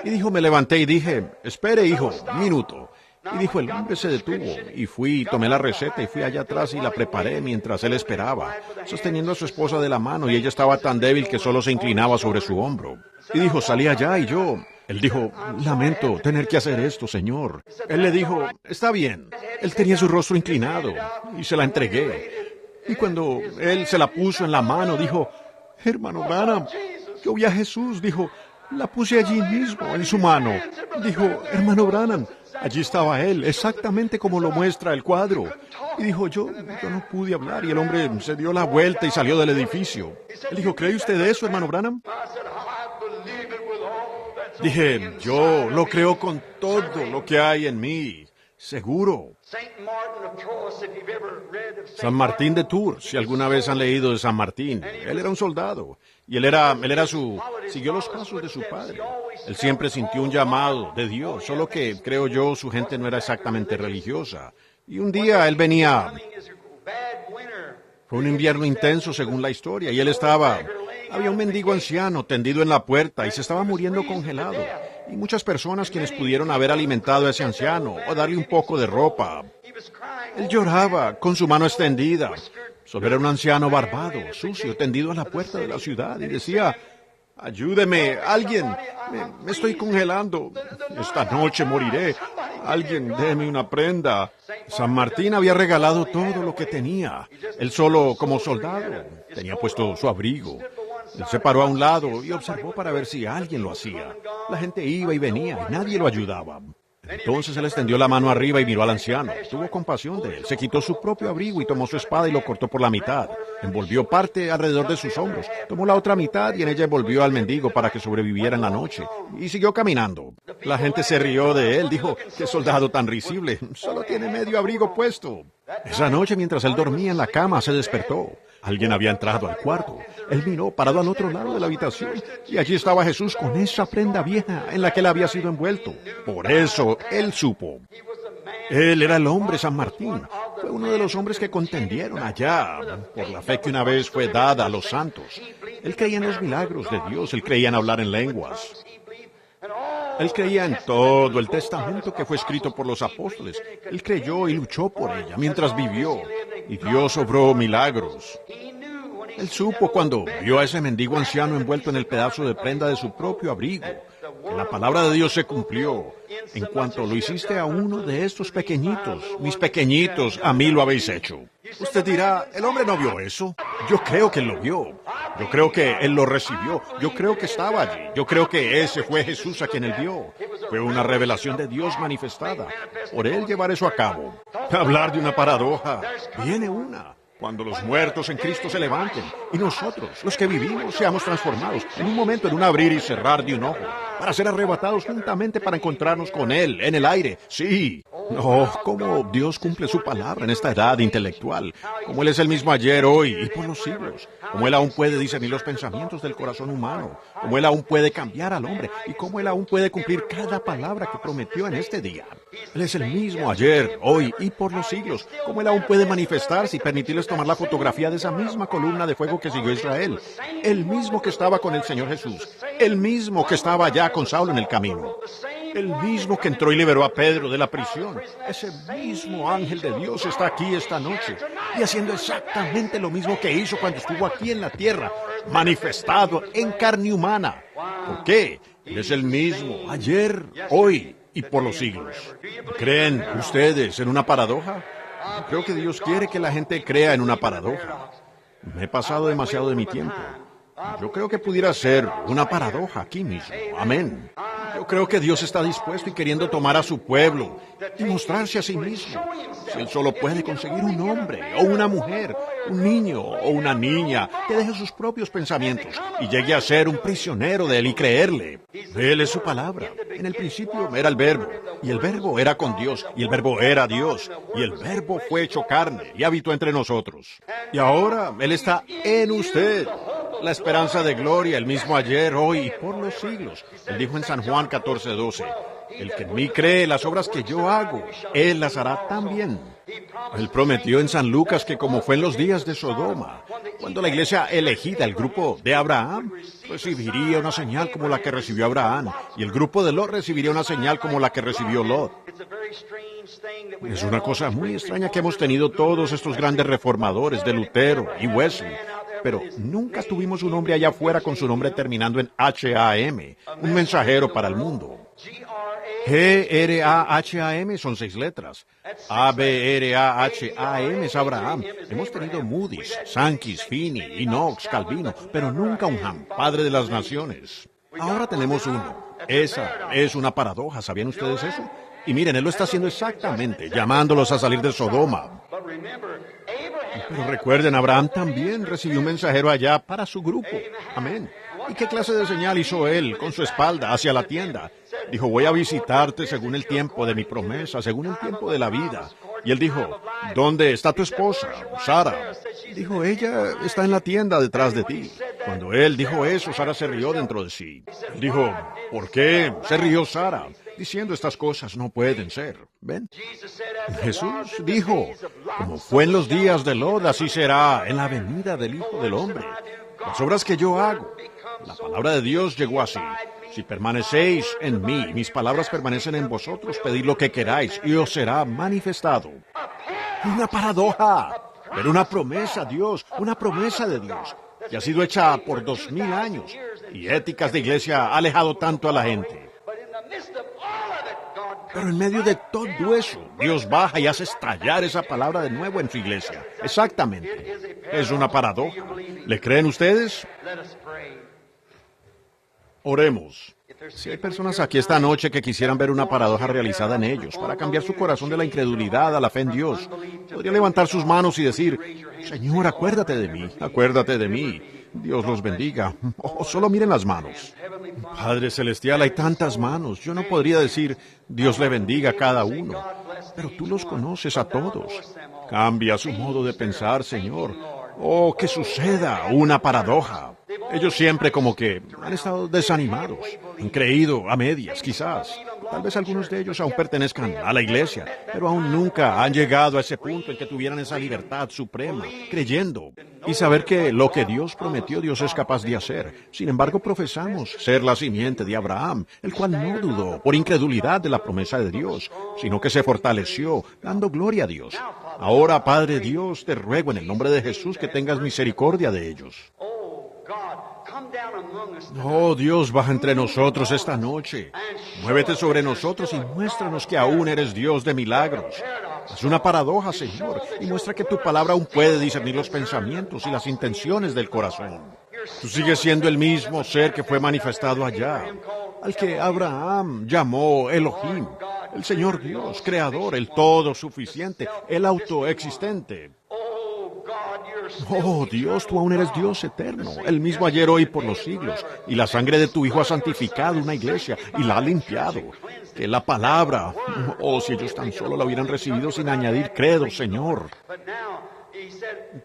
Y dijo, me levanté y dije, espere, hijo, un minuto. Y dijo, el hombre se detuvo, y fui, tomé la receta y fui allá atrás y la preparé mientras él esperaba, sosteniendo a su esposa de la mano, y ella estaba tan débil que solo se inclinaba sobre su hombro. Y dijo, salí allá y yo... Él dijo, lamento tener que hacer esto, señor. Él le dijo, está bien. Él tenía su rostro inclinado, y se la entregué. Y cuando él se la puso en la mano, dijo, hermano Branham, yo vi a Jesús, dijo, la puse allí mismo, en su mano. Dijo, hermano Branham, allí estaba él, exactamente como lo muestra el cuadro. Y dijo, yo no pude hablar, y el hombre se dio la vuelta y salió del edificio. Él dijo, ¿cree usted eso, hermano Branham? Dije, yo lo creo con todo lo que hay en mí, seguro. San Martín de Tours, si alguna vez han leído de San Martín, él era un soldado, y siguió los pasos de su padre. Él siempre sintió un llamado de Dios, solo que, creo yo, su gente no era exactamente religiosa. Y un día él venía, fue un invierno intenso según la historia, y había un mendigo anciano tendido en la puerta y se estaba muriendo congelado. Y muchas personas quienes pudieron haber alimentado a ese anciano o darle un poco de ropa. Él lloraba con su mano extendida. Solo era un anciano barbado, sucio, tendido a la puerta de la ciudad y decía, ayúdeme, alguien, me estoy congelando. Esta noche moriré. Alguien deme una prenda. San Martín había regalado todo lo que tenía. Él solo, como soldado, tenía puesto su abrigo. Él se paró a un lado y observó para ver si alguien lo hacía. La gente iba y venía y nadie lo ayudaba. Entonces él extendió la mano arriba y miró al anciano. Tuvo compasión de él, se quitó su propio abrigo y tomó su espada y lo cortó por la mitad. Envolvió parte alrededor de sus hombros, tomó la otra mitad y en ella envolvió al mendigo para que sobreviviera en la noche. Y siguió caminando. La gente se rió de él, dijo, qué soldado tan risible, solo tiene medio abrigo puesto. Esa noche, mientras él dormía en la cama, se despertó. Alguien había entrado al cuarto. Él miró parado al otro lado de la habitación y allí estaba Jesús con esa prenda vieja en la que él había sido envuelto. Por eso él supo. Él era el hombre San Martín. Fue uno de los hombres que contendieron allá por la fe que una vez fue dada a los santos. Él creía en los milagros de Dios, él creía en hablar en lenguas. Él creía en todo el testamento que fue escrito por los apóstoles. Él creyó y luchó por ella mientras vivió. Y Dios obró milagros. Él supo cuando vio a ese mendigo anciano envuelto en el pedazo de prenda de su propio abrigo, que la palabra de Dios se cumplió. En cuanto lo hiciste a uno de estos pequeñitos, mis pequeñitos, a mí lo habéis hecho. Usted dirá, el hombre no vio eso. Yo creo que él lo vio. Yo creo que él lo recibió. Yo creo que estaba allí. Yo creo que ese fue Jesús a quien él vio. Fue una revelación de Dios manifestada. Por él llevar eso a cabo. Hablar de una paradoja. Viene una. Cuando los muertos en Cristo se levanten y nosotros, los que vivimos, seamos transformados en un momento, en un abrir y cerrar de un ojo, para ser arrebatados juntamente para encontrarnos con Él en el aire. Sí. Oh, cómo Dios cumple su palabra en esta edad intelectual, como Él es el mismo ayer, hoy y por los siglos, como Él aún puede discernir los pensamientos del corazón humano, como Él aún puede cambiar al hombre y como Él aún puede cumplir cada palabra que prometió en este día. Él es el mismo ayer, hoy y por los siglos, como Él aún puede manifestarse y permitirles tomar la fotografía de esa misma columna de fuego que siguió Israel, el mismo que estaba con el Señor Jesús, el mismo que estaba allá con Saulo en el camino, el mismo que entró y liberó a Pedro de la prisión. Ese mismo ángel de Dios está aquí esta noche y haciendo exactamente lo mismo que hizo cuando estuvo aquí en la tierra, manifestado en carne humana. ¿Por qué? Él es el mismo ayer, hoy y por los siglos. ¿Creen ustedes en una paradoja? Creo que Dios quiere que la gente crea en una paradoja. Me he pasado demasiado de mi tiempo. Yo creo que pudiera ser una paradoja aquí mismo. Amén. Yo creo que Dios está dispuesto y queriendo tomar a su pueblo y mostrarse a sí mismo. Si Él solo puede conseguir un hombre o una mujer un niño o una niña que deje sus propios pensamientos y llegue a ser un prisionero de Él y creerle. Él es su palabra. En el principio era el Verbo, y el Verbo era con Dios, y el Verbo era Dios, y el Verbo fue hecho carne y habitó entre nosotros. Y ahora Él está en usted. La esperanza de gloria, el mismo ayer, hoy y por los siglos. Él dijo en San Juan 14:12, el que en mí cree las obras que yo hago, Él las hará también. Él prometió en San Lucas que como fue en los días de Sodoma, cuando la iglesia elegida, el grupo de Abraham, recibiría una señal como la que recibió Abraham, y el grupo de Lot recibiría una señal como la que recibió Lot. Es una cosa muy extraña que hemos tenido todos estos grandes reformadores de Lutero y Wesley, pero nunca tuvimos un hombre allá afuera con su nombre terminando en H-A-M, un mensajero para el mundo. G-R-A-H-A-M son 6 letras. A-B-R-A-H-A-M es Abraham. Hemos tenido Moody's, Sankis, Finney, Knox, Calvino, pero nunca un Ham, padre de las naciones. Ahora tenemos uno. Esa es una paradoja, ¿sabían ustedes eso? Y miren, Él lo está haciendo exactamente, llamándolos a salir de Sodoma. Pero recuerden, Abraham también recibió un mensajero allá para su grupo. Amén. ¿Y qué clase de señal hizo él con su espalda hacia la tienda? Dijo, voy a visitarte según el tiempo de mi promesa, según el tiempo de la vida. Y él dijo, ¿dónde está tu esposa, Sara? Dijo, ella está en la tienda detrás de ti. Cuando él dijo eso, Sara se rió dentro de sí. Él dijo, ¿por qué se rió Sara? Diciendo estas cosas no pueden ser. ¿Ven? Jesús dijo, como fue en los días de Lot, así será en la venida del Hijo del Hombre. Las obras que yo hago, la palabra de Dios llegó así. Si permanecéis en mí, mis palabras permanecen en vosotros, pedid lo que queráis y os será manifestado. Una paradoja, pero una promesa, Dios, una promesa de Dios, que ha sido hecha por 2000 años, y éticas de iglesia ha alejado tanto a la gente. Pero en medio de todo eso, Dios baja y hace estallar esa palabra de nuevo en su iglesia. Exactamente. Es una paradoja. ¿Le creen ustedes? Oremos. Si hay personas aquí esta noche que quisieran ver una paradoja realizada en ellos para cambiar su corazón de la incredulidad a la fe en Dios, podría levantar sus manos y decir, Señor, acuérdate de mí, acuérdate de mí. Dios los bendiga. O solo miren las manos. Padre Celestial, hay tantas manos. Yo no podría decir, Dios le bendiga a cada uno. Pero tú los conoces a todos. Cambia su modo de pensar, Señor. Oh, que suceda una paradoja. Ellos siempre como que han estado desanimados, han creído a medias, quizás. Tal vez algunos de ellos aún pertenezcan a la iglesia, pero aún nunca han llegado a ese punto en que tuvieran esa libertad suprema, creyendo y saber que lo que Dios prometió Dios es capaz de hacer. Sin embargo, profesamos ser la simiente de Abraham, el cual no dudó por incredulidad de la promesa de Dios, sino que se fortaleció, dando gloria a Dios. Ahora, Padre Dios, te ruego en el nombre de Jesús que tengas misericordia de ellos. Oh Dios, baja entre nosotros esta noche. Muévete sobre nosotros y muéstranos que aún eres Dios de milagros. Es una paradoja, Señor, y muestra que tu palabra aún puede discernir los pensamientos y las intenciones del corazón. Tú sigues siendo el mismo ser que fue manifestado allá, al que Abraham llamó Elohim, el Señor Dios, Creador, el todo suficiente, el autoexistente. Oh Dios, tú aún eres Dios eterno, el mismo ayer, hoy, por los siglos, y la sangre de tu Hijo ha santificado una iglesia y la ha limpiado. Que la palabra, oh, si ellos tan solo la hubieran recibido sin añadir credo, Señor.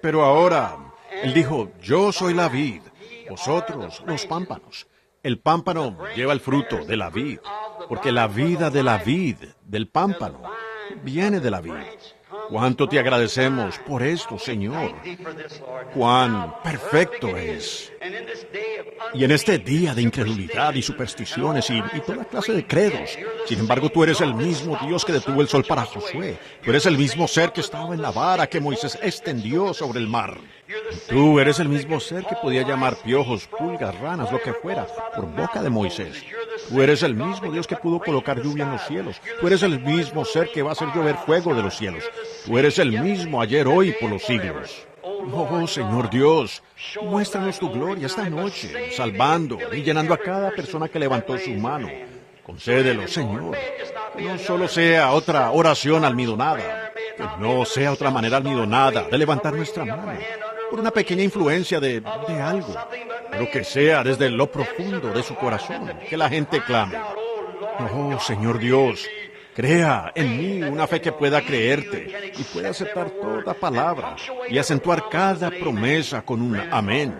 Pero ahora, Él dijo, yo soy la vid, vosotros los pámpanos. El pámpano lleva el fruto de la vid, porque la vida de la vid, del pámpano, viene de la vid. Cuánto te agradecemos por esto, Señor. Cuán perfecto es. Y en este día de incredulidad y supersticiones y toda clase de credos, sin embargo, tú eres el mismo Dios que detuvo el sol para Josué. Tú eres el mismo ser que estaba en la vara que Moisés extendió sobre el mar. Tú eres el mismo ser que podía llamar piojos, pulgas, ranas, lo que fuera, por boca de Moisés. Tú eres el mismo Dios que pudo colocar lluvia en los cielos. Tú eres el mismo ser que va a hacer llover fuego de los cielos. Tú eres el mismo ayer, hoy, por los siglos. Oh, Señor Dios, muéstranos tu gloria esta noche, salvando y llenando a cada persona que levantó su mano. Concédelo, Señor. Que no solo sea otra oración almidonada. Que no sea otra manera almidonada de levantar nuestra mano por una pequeña influencia de algo, pero que sea desde lo profundo de su corazón, que la gente clame: oh, Señor Dios, crea en mí una fe que pueda creerte y pueda aceptar toda palabra y acentuar cada promesa con un amén.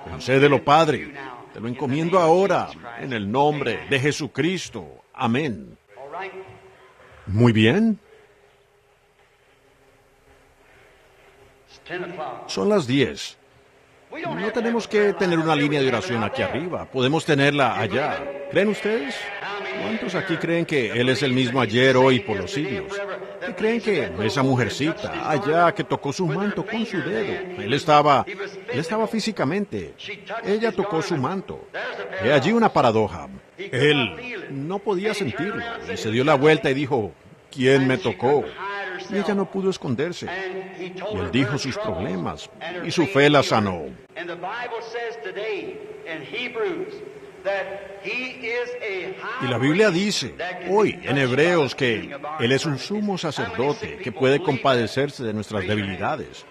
Concédelo, Padre. Te lo encomiendo ahora, en el nombre de Jesucristo. Amén. Muy bien. Son las 10. No tenemos que tener una línea de oración aquí arriba. Podemos tenerla allá. ¿Creen ustedes? ¿Cuántos aquí creen que Él es el mismo ayer, hoy y por los siglos? ¿Qué creen que esa mujercita allá que tocó su manto con su dedo? Él estaba físicamente. Ella tocó su manto. He allí una paradoja. Él no podía sentirlo y se dio la vuelta y dijo: ¿quién me tocó? Y ella no pudo esconderse. Y él dijo sus problemas y su fe la sanó. Y la Biblia dice hoy en Hebreos que Él es un sumo sacerdote que puede compadecerse de nuestras debilidades.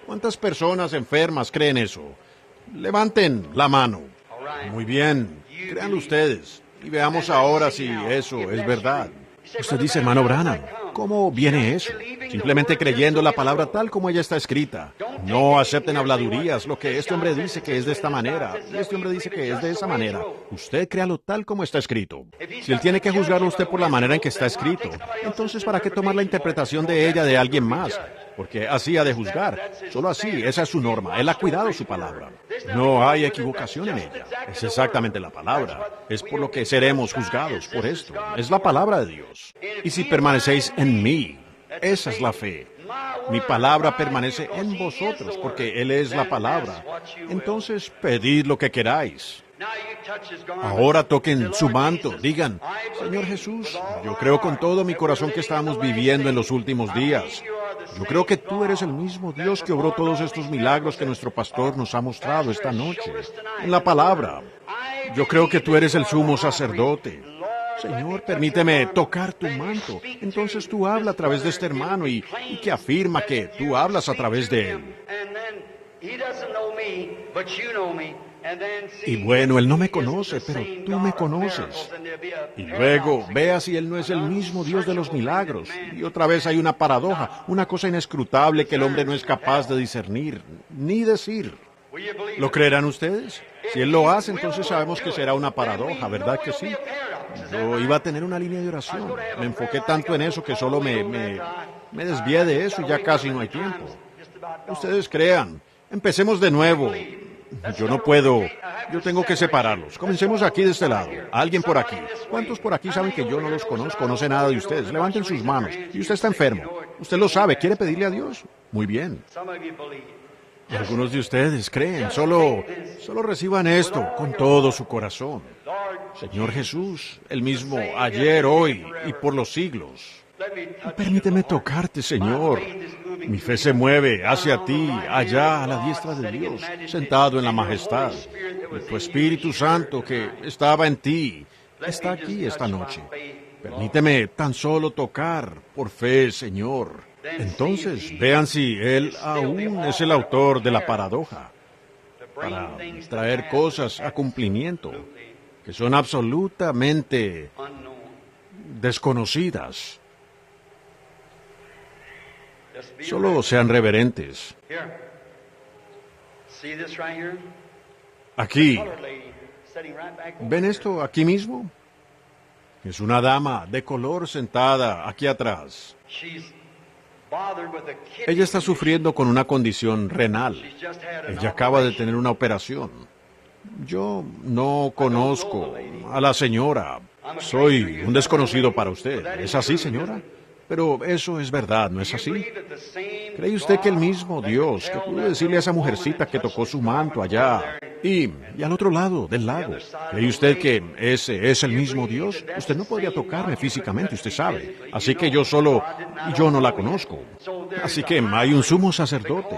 ¿Cuántas personas enfermas creen eso? Levanten la mano. Muy bien, créanlo ustedes. Y veamos ahora si eso es verdad. Usted dice: hermano Branham, ¿cómo viene eso? Simplemente creyendo la palabra tal como ella está escrita. No acepten habladurías, lo que este hombre dice que es de esta manera, y este hombre dice que es de esa manera. Usted créalo tal como está escrito. Si él tiene que juzgarlo a usted por la manera en que está escrito, entonces ¿para qué tomar la interpretación de ella de alguien más? Porque así ha de juzgar. Solo así, esa es su norma. Él ha cuidado su palabra. No hay equivocación en ella. Es exactamente la palabra. Es por lo que seremos juzgados por esto. Es la palabra de Dios. Y si permanecéis en mí, esa es la fe. Mi palabra permanece en vosotros, porque Él es la palabra. Entonces, pedid lo que queráis. Ahora toquen su manto, digan: Señor Jesús, yo creo con todo mi corazón que estamos viviendo en los últimos días. Yo creo que tú eres el mismo Dios que obró todos estos milagros que nuestro pastor nos ha mostrado esta noche, en la palabra. Yo creo que tú eres el sumo sacerdote. Señor, permíteme tocar tu manto. Entonces tú habla a través de este hermano y que afirma que tú hablas a través de él. Y bueno, él no me conoce, pero tú me conoces. Y luego vea si él no es el mismo Dios de los milagros. Y otra vez hay una paradoja, una cosa inescrutable que el hombre no es capaz de discernir, ni decir. ¿Lo creerán ustedes? Si él lo hace, entonces sabemos que será una paradoja, ¿verdad que sí? Yo iba a tener una línea de oración. Me enfoqué tanto en eso que solo me desvié de eso y ya casi no hay tiempo. Ustedes crean. Empecemos de nuevo. Yo no puedo. Yo tengo que separarlos. Comencemos aquí de este lado. Alguien por aquí. ¿Cuántos por aquí saben que yo no los conozco? No sé nada de ustedes. Levanten sus manos. Y usted está enfermo. Usted lo sabe. ¿Quiere pedirle a Dios? Muy bien. Algunos de ustedes creen. Solo reciban esto con todo su corazón. Señor Jesús, el mismo ayer, hoy y por los siglos. Permíteme tocarte, Señor. Mi fe se mueve hacia ti, allá a la diestra de Dios, sentado en la majestad. Y tu Espíritu Santo que estaba en ti, está aquí esta noche. Permíteme tan solo tocar por fe, Señor. Entonces, vean si Él aún es el autor de la paradoja, para traer cosas a cumplimiento que son absolutamente desconocidas. Solo sean reverentes. Aquí. ¿Ven esto aquí mismo? Es una dama de color sentada aquí atrás. Ella está sufriendo con una condición renal. Ella acaba de tener una operación. Yo no conozco a la señora. Soy un desconocido para usted. ¿Es así, señora? Pero eso es verdad, ¿no es así? ¿Cree usted que el mismo Dios que pudo decirle a esa mujercita que tocó su manto allá y al otro lado del lago, cree usted que ese es el mismo Dios? Usted no podría tocarme físicamente, usted sabe. Así que yo no la conozco. Así que hay un sumo sacerdote,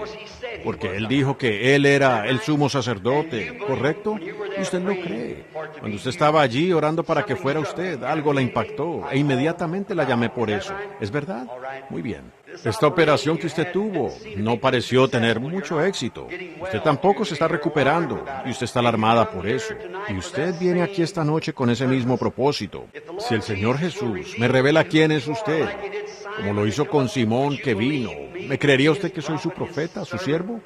porque él dijo que él era el sumo sacerdote, ¿correcto? Y usted no cree. Cuando usted estaba allí orando para que fuera usted, algo la impactó e inmediatamente la llamé por eso. ¿Es verdad? Muy bien. Esta operación que usted tuvo no pareció tener mucho éxito. Usted tampoco se está recuperando y usted está alarmada por eso. Y usted viene aquí esta noche con ese mismo propósito. Si el Señor Jesús me revela quién es usted, como lo hizo con Simón que vino, ¿me creería usted que soy su profeta, su siervo?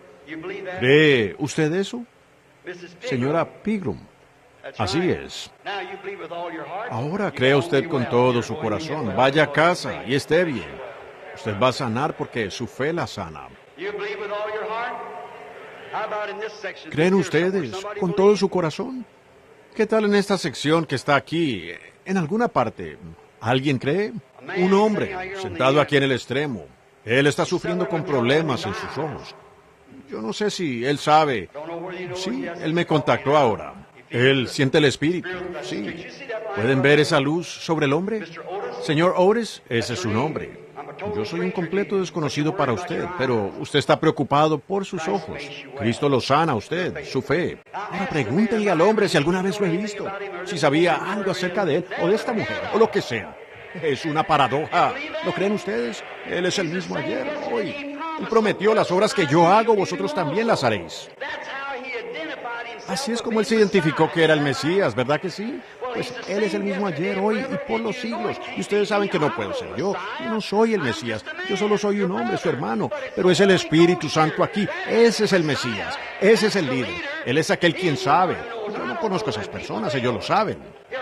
¿Cree usted eso? Señora Pilgrim, así es. Ahora crea usted con todo su corazón. Vaya a casa y esté bien. Usted va a sanar porque su fe la sana. ¿Creen ustedes con todo su corazón? ¿Qué tal en esta sección que está aquí, en alguna parte? ¿Alguien cree? Un hombre sentado aquí en el extremo. Él está sufriendo con problemas en sus ojos. Yo no sé si él sabe. Sí, él me contactó ahora. Él siente el espíritu. Sí. ¿Pueden ver esa luz sobre el hombre? Señor Otis, ese es su nombre. Yo soy un completo desconocido para usted, pero usted está preocupado por sus ojos. Cristo lo sana a usted, su fe. Ahora pregúntenle al hombre si alguna vez lo he visto, si sabía algo acerca de él o de esta mujer, o lo que sea. Es una paradoja. ¿Lo creen ustedes? Él es el mismo ayer, hoy. Él prometió: las obras que yo hago, vosotros también las haréis. Así es como él se identificó que era el Mesías, ¿verdad que sí? Pues él es el mismo ayer, hoy y por los siglos. Y ustedes saben que no puedo ser yo. Yo no soy el Mesías. Yo solo soy un hombre, su hermano. Pero es el Espíritu Santo aquí. Ese es el Mesías. Ese es el líder. Él es aquel quien sabe. Yo no conozco a esas personas, ellos lo saben.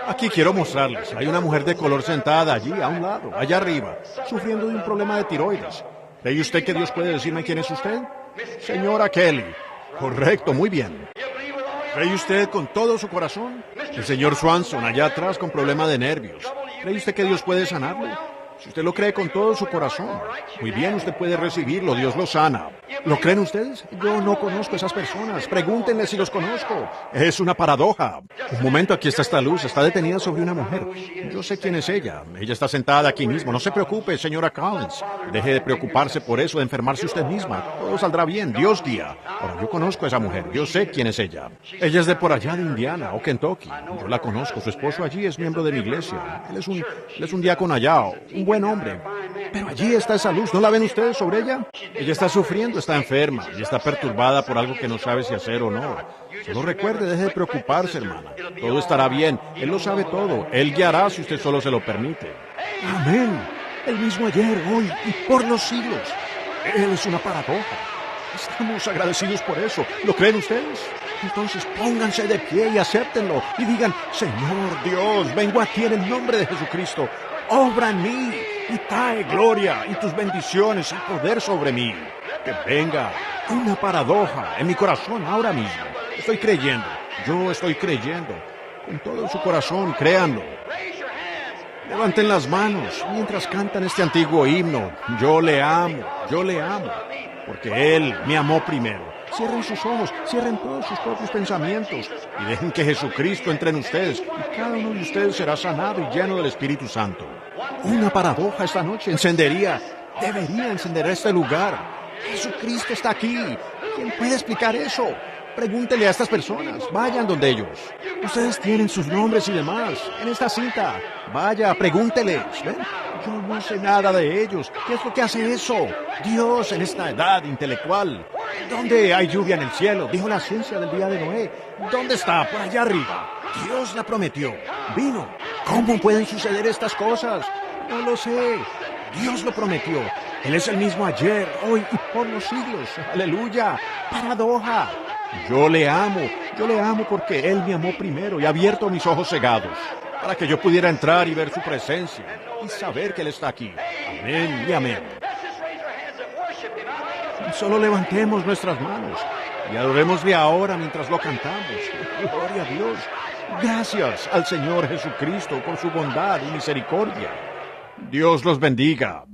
Aquí quiero mostrarles. Hay una mujer de color sentada allí, a un lado, allá arriba, sufriendo de un problema de tiroides. ¿Cree usted que Dios puede decirme quién es usted? Señora Kelly. Correcto, muy bien. ¿Cree usted con todo su corazón? El señor Swanson, allá atrás, con problema de nervios. ¿Cree usted que Dios puede sanarlo? Si usted lo cree con todo su corazón, muy bien, usted puede recibirlo, Dios lo sana. ¿Lo creen ustedes? Yo no conozco a esas personas. Pregúntenle si los conozco. Es una paradoja. Un momento, aquí está esta luz, está detenida sobre una mujer. Yo sé quién es ella. Ella está sentada aquí mismo. No se preocupe, señora Collins. Deje de preocuparse por eso, de enfermarse usted misma. Todo saldrá bien, Dios guía. Ahora, yo conozco a esa mujer. Yo sé quién es ella. Ella es de por allá de Indiana o Kentucky. Yo la conozco. Su esposo allí es miembro de mi iglesia. Él es un diácono allá, un buen hombre. Pero allí está esa luz. ¿No la ven ustedes sobre ella? Ella está sufriendo, está enferma y está perturbada por algo que no sabe si hacer o no. Solo recuerde, deje de preocuparse, hermana. Todo estará bien. Él lo sabe todo. Él guiará si usted solo se lo permite. Amén. El mismo ayer, hoy y por los siglos. Él es una paradoja. Estamos agradecidos por eso. ¿Lo creen ustedes? Entonces pónganse de pie y acéptenlo. Y digan: Señor Dios, vengo a ti en el nombre de Jesucristo. Obra en mí y trae gloria y tus bendiciones y poder sobre mí. Que venga una paradoja en mi corazón ahora mismo. Estoy creyendo. Yo estoy creyendo. Con todo su corazón, créanlo. Levanten las manos mientras cantan este antiguo himno. Yo le amo, porque Él me amó primero. Cierren sus ojos, cierren todos sus propios pensamientos y dejen que Jesucristo entre en ustedes y cada uno de ustedes será sanado y lleno del Espíritu Santo. Una paradoja esta noche debería encender este lugar. Jesucristo está aquí. ¿Quién puede explicar eso? Pregúntele a estas personas, vayan donde ellos. Ustedes tienen sus nombres y demás en esta cinta. Vaya, pregúnteles. ¿Ven? Yo no sé nada de ellos. ¿Qué es lo que hace eso? Dios en esta edad intelectual. ¿Dónde hay lluvia en el cielo? Dijo la ciencia del día de Noé. ¿Dónde está? Por allá arriba. Dios la prometió. Vino. ¿Cómo pueden suceder estas cosas? No lo sé. Dios lo prometió. Él es el mismo ayer, hoy y por los siglos. ¡Aleluya! ¡Paradoja! Yo le amo porque Él me amó primero y ha abierto mis ojos cegados para que yo pudiera entrar y ver su presencia y saber que Él está aquí. Amén y amén. Solo levantemos nuestras manos y adorémosle ahora mientras lo cantamos. Gloria a Dios. Gracias al Señor Jesucristo por su bondad y misericordia. Dios los bendiga.